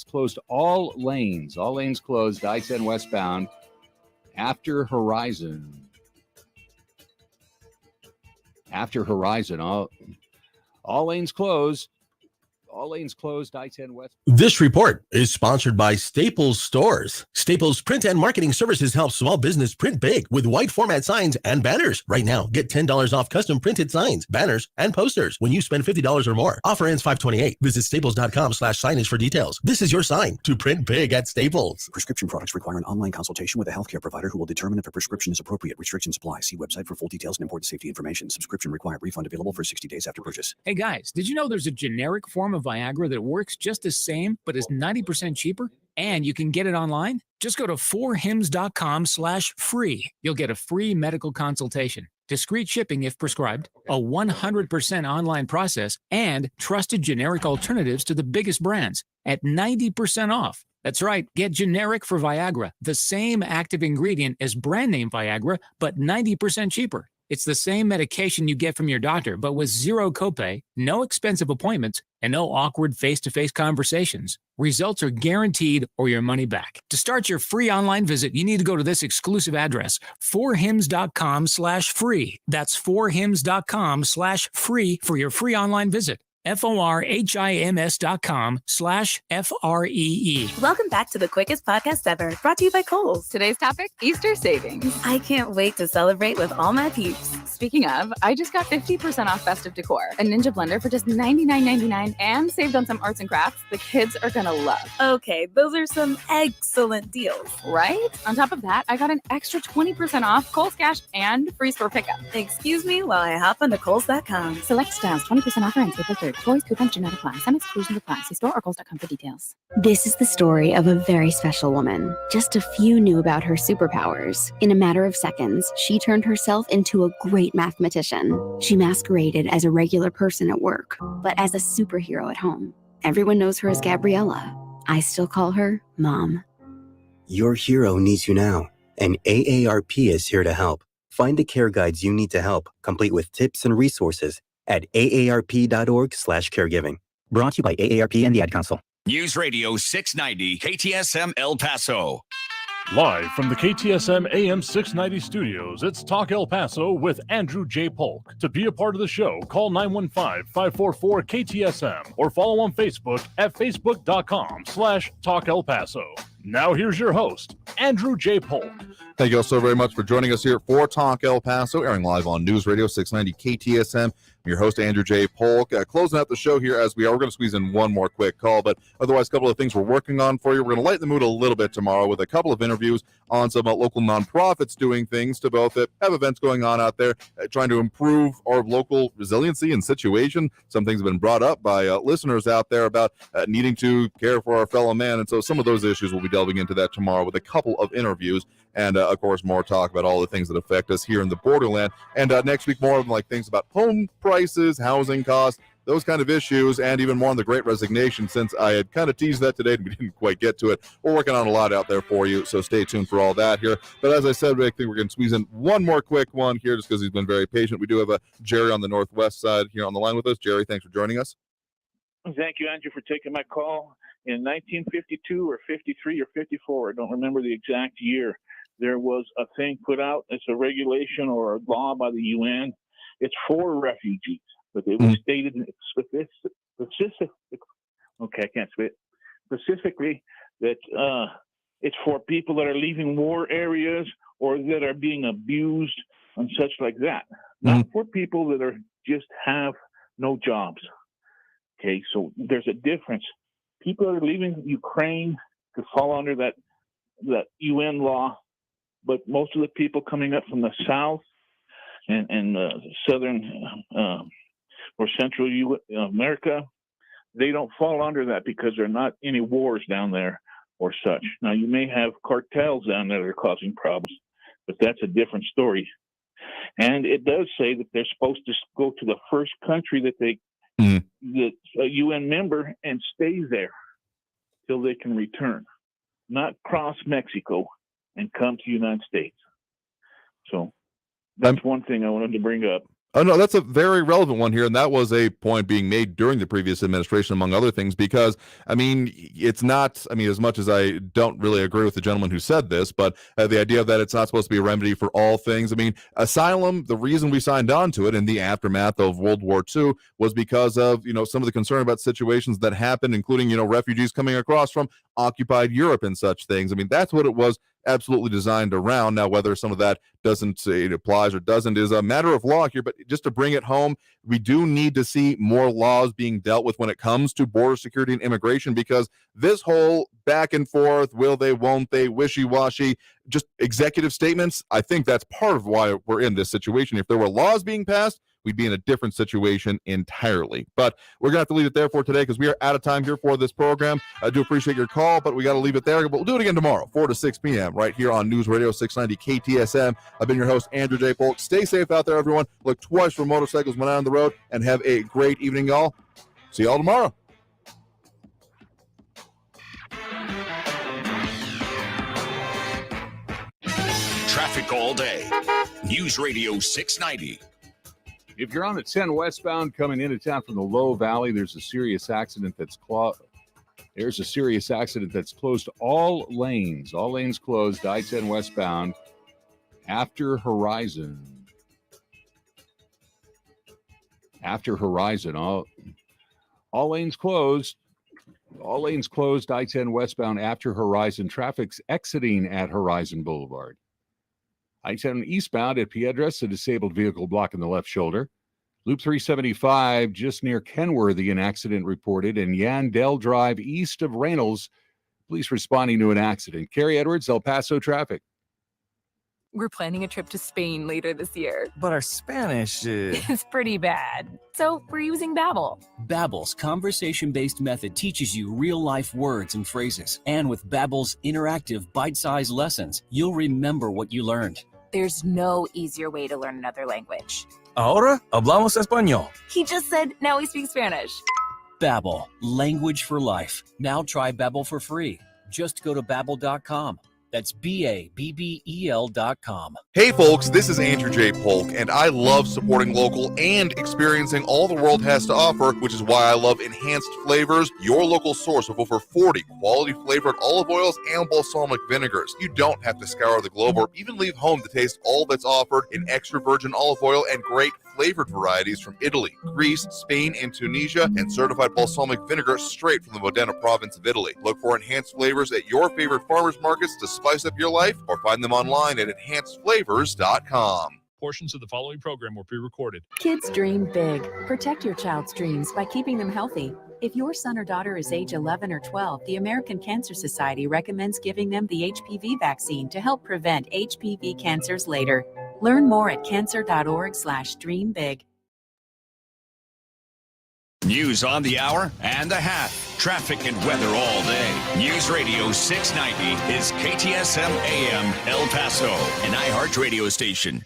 closed all lanes. All lanes closed, I-10 westbound after Horizon. All lanes closed. All lanes closed, I-10 west. This report is sponsored by Staples Stores. Staples Print and Marketing Services help small business print big with wide format signs and banners. Right now, get $10 off custom printed signs, banners, and posters when you spend $50 or more. Offer ends 5/28. Visit staples.com/signage for details. This is your sign to print big at Staples. Prescription products require an online consultation with a healthcare provider who will determine if a prescription is appropriate. Restrictions apply. See website for full details and important safety information. Subscription required. Refund available for 60 days after purchase. Hey guys, did you know there's a generic form of Viagra that works just the same, but is 90% cheaper? And you can get it online? Just go to 4hims.com/free. You'll get a free medical consultation, discreet shipping if prescribed, a 100% online process, and trusted generic alternatives to the biggest brands at 90% off. That's right, get generic for Viagra, the same active ingredient as brand name Viagra, but 90% cheaper. It's the same medication you get from your doctor, but with zero copay, no expensive appointments, and no awkward face-to-face conversations. Results are guaranteed or your money back. To start your free online visit, you need to go to this exclusive address, 4hims.com/free. That's 4hims.com/free for your free online visit. FORHIMS.com/FREE. Welcome back to the quickest podcast ever, brought to you by Kohl's. Today's topic, Easter savings. I can't wait to celebrate with all my peeps. Speaking of, I just got 50% off festive decor, a Ninja blender for just $99.99, and saved on some arts and crafts the kids are gonna love. Okay, those are some excellent deals. Right? On top of that, I got an extra 20% off Kohl's Cash and free store pickup. Excuse me while I hop onto Kohl's.com. Select styles, 20% off ends April 3rd. Toys, coupons do not apply. Some exclusions apply. See store or Kohl's.com for details. This is the story of a very special woman. Just a few knew about her superpowers. In a matter of seconds, she turned herself into a great mathematician. She masqueraded as a regular person at work, but as a superhero at home. Everyone knows her as Gabriella. I still call her Mom. Your hero needs you now, and AARP is here to help. Find the care guides you need to help, complete with tips and resources at aarp.org/caregiving. Brought to you by AARP and the Ad Council. News Radio 690 KTSM El Paso. Live from the KTSM AM 690 studios, it's Talk El Paso with Andrew J. Polk. To be a part of the show, call 915-544-KTSM or follow on Facebook at facebook.com/Talk El Paso. Now here's your host, Andrew J. Polk. Thank you all so very much for joining us here for Talk El Paso, airing live on News Radio 690 KTSM. I'm your host, Andrew J. Polk. Closing out the show here as we are. We're going to squeeze in one more quick call, but otherwise, a couple of things we're working on for you. We're going to lighten the mood a little bit tomorrow with a couple of interviews on some local nonprofits doing things to both have events going on out there, trying to improve our local resiliency and situation. Some things have been brought up by listeners out there about needing to care for our fellow man, and so some of those issues we'll be delving into that tomorrow with a couple of interviews. And, of course, more talk about all the things that affect us here in the borderland. And next week, more of like things about home prices, housing costs, those kind of issues, and even more on the Great Resignation, since I had kind of teased that today and we didn't quite get to it. We're working on a lot out there for you, so stay tuned for all that here. But as I said, I think we're going to squeeze in one more quick one here just because he's been very patient. We do have a Jerry on the northwest side here on the line with us. Jerry, thanks for joining us. Thank you, Andrew, for taking my call. In 1952 or 53 or 54, I don't remember the exact year, there was a thing put out. It's a regulation or a law by the UN. It's for refugees, but it was stated specifically that it's for people that are leaving war areas or that are being abused and such like that. Not for people that are just have no jobs. Okay, so there's a difference. People that are leaving Ukraine could fall under that UN law, but most of the people coming up from the south and southern or central America, they don't fall under that because there are not any wars down there or such. Now, you may have cartels down there that are causing problems, but that's a different story. And it does say that they're supposed to go to the first country that that's a UN member and stay there till they can return, not cross Mexico and come to the United States. So that's one thing I wanted to bring up. Oh, no, that's a very relevant one here, and that was a point being made during the previous administration, among other things, because, I mean, it's not, I mean, as much as I don't really agree with the gentleman who said this, but the idea that it's not supposed to be a remedy for all things. I mean, asylum, the reason we signed on to it in the aftermath of World War II was because of, some of the concern about situations that happened, including, refugees coming across from occupied Europe and such things. I mean, that's what it was absolutely designed around. Now, whether some of that doesn't say it applies or doesn't is a matter of law here, but just to bring it home, we do need to see more laws being dealt with when it comes to border security and immigration, because this whole back and forth, will they, won't they, wishy-washy, just executive statements, I think that's part of why we're in this situation. If there were laws being passed, we'd be in a different situation entirely. But we're going to have to leave it there for today because we are out of time here for this program. I do appreciate your call, but we got to leave it there. But we'll do it again tomorrow, 4 to 6 p.m. right here on News Radio 690 KTSM. I've been your host, Andrew J. Polk. Stay safe out there, everyone. Look twice for motorcycles when out on the road, and have a great evening, y'all. See y'all tomorrow. Traffic all day. News Radio 690. If you're on the 10 westbound coming into town from the Low Valley, there's a serious accident that's closed. All lanes closed, I-10 westbound after Horizon. All lanes closed. I-10 westbound after Horizon. Traffic's exiting at Horizon Boulevard. I-10 eastbound at Piedras, a disabled vehicle blocking the left shoulder. Loop 375 just near Kenworthy, an accident reported. And Yandell Drive east of Reynolds, police responding to an accident. Carrie Edwards, El Paso traffic. We're planning a trip to Spain later this year. But our Spanish is pretty bad. So we're using Babbel. Babbel's conversation-based method teaches you real-life words and phrases. And with Babbel's interactive, bite-sized lessons, you'll remember what you learned. There's no easier way to learn another language. Ahora hablamos español. He just said now he speaks Spanish. Babbel, language for life. Now try Babbel for free. Just go to Babbel.com. That's Babbel.com. Hey folks, this is Andrew J. Polk, and I love supporting local and experiencing all the world has to offer, which is why I love Enhanced Flavors, your local source of over 40 quality flavored olive oils and balsamic vinegars. You don't have to scour the globe or even leave home to taste all that's offered in extra virgin olive oil and great flavored varieties from Italy, Greece, Spain, and Tunisia, and certified balsamic vinegar straight from the Modena province of Italy. Look for Enhanced Flavors at your favorite farmers markets to spice up your life, or find them online at enhancedflavors.com. Portions of the following program were pre-recorded. Kids dream big. Protect your child's dreams by keeping them healthy. If your son or daughter is age 11 or 12, the American Cancer Society recommends giving them the HPV vaccine to help prevent HPV cancers later. Learn more at cancer.org/dreambig. News on the hour and a half. Traffic and weather all day. News Radio 690 is KTSM AM El Paso, an iHeart radio station.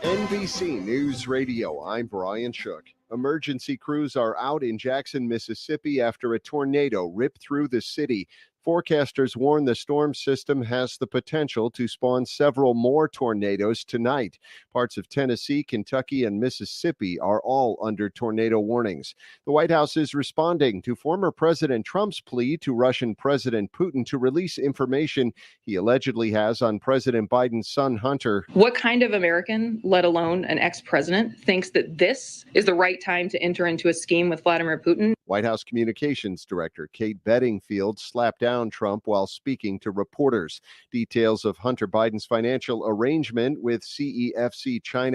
NBC News Radio, I'm Brian Shook. Emergency crews are out in Jackson, Mississippi after a tornado ripped through the city. Forecasters warn the storm system has the potential to spawn several more tornadoes tonight. Parts of Tennessee, Kentucky, and Mississippi are all under tornado warnings. The White House is responding to former President Trump's plea to Russian President Putin to release information he allegedly has on President Biden's son, Hunter. What kind of American, let alone an ex-president, thinks that this is the right time to enter into a scheme with Vladimir Putin? White House Communications Director Kate Bedingfield slapped down Trump while speaking to reporters. Details of Hunter Biden's financial arrangement with CEFC China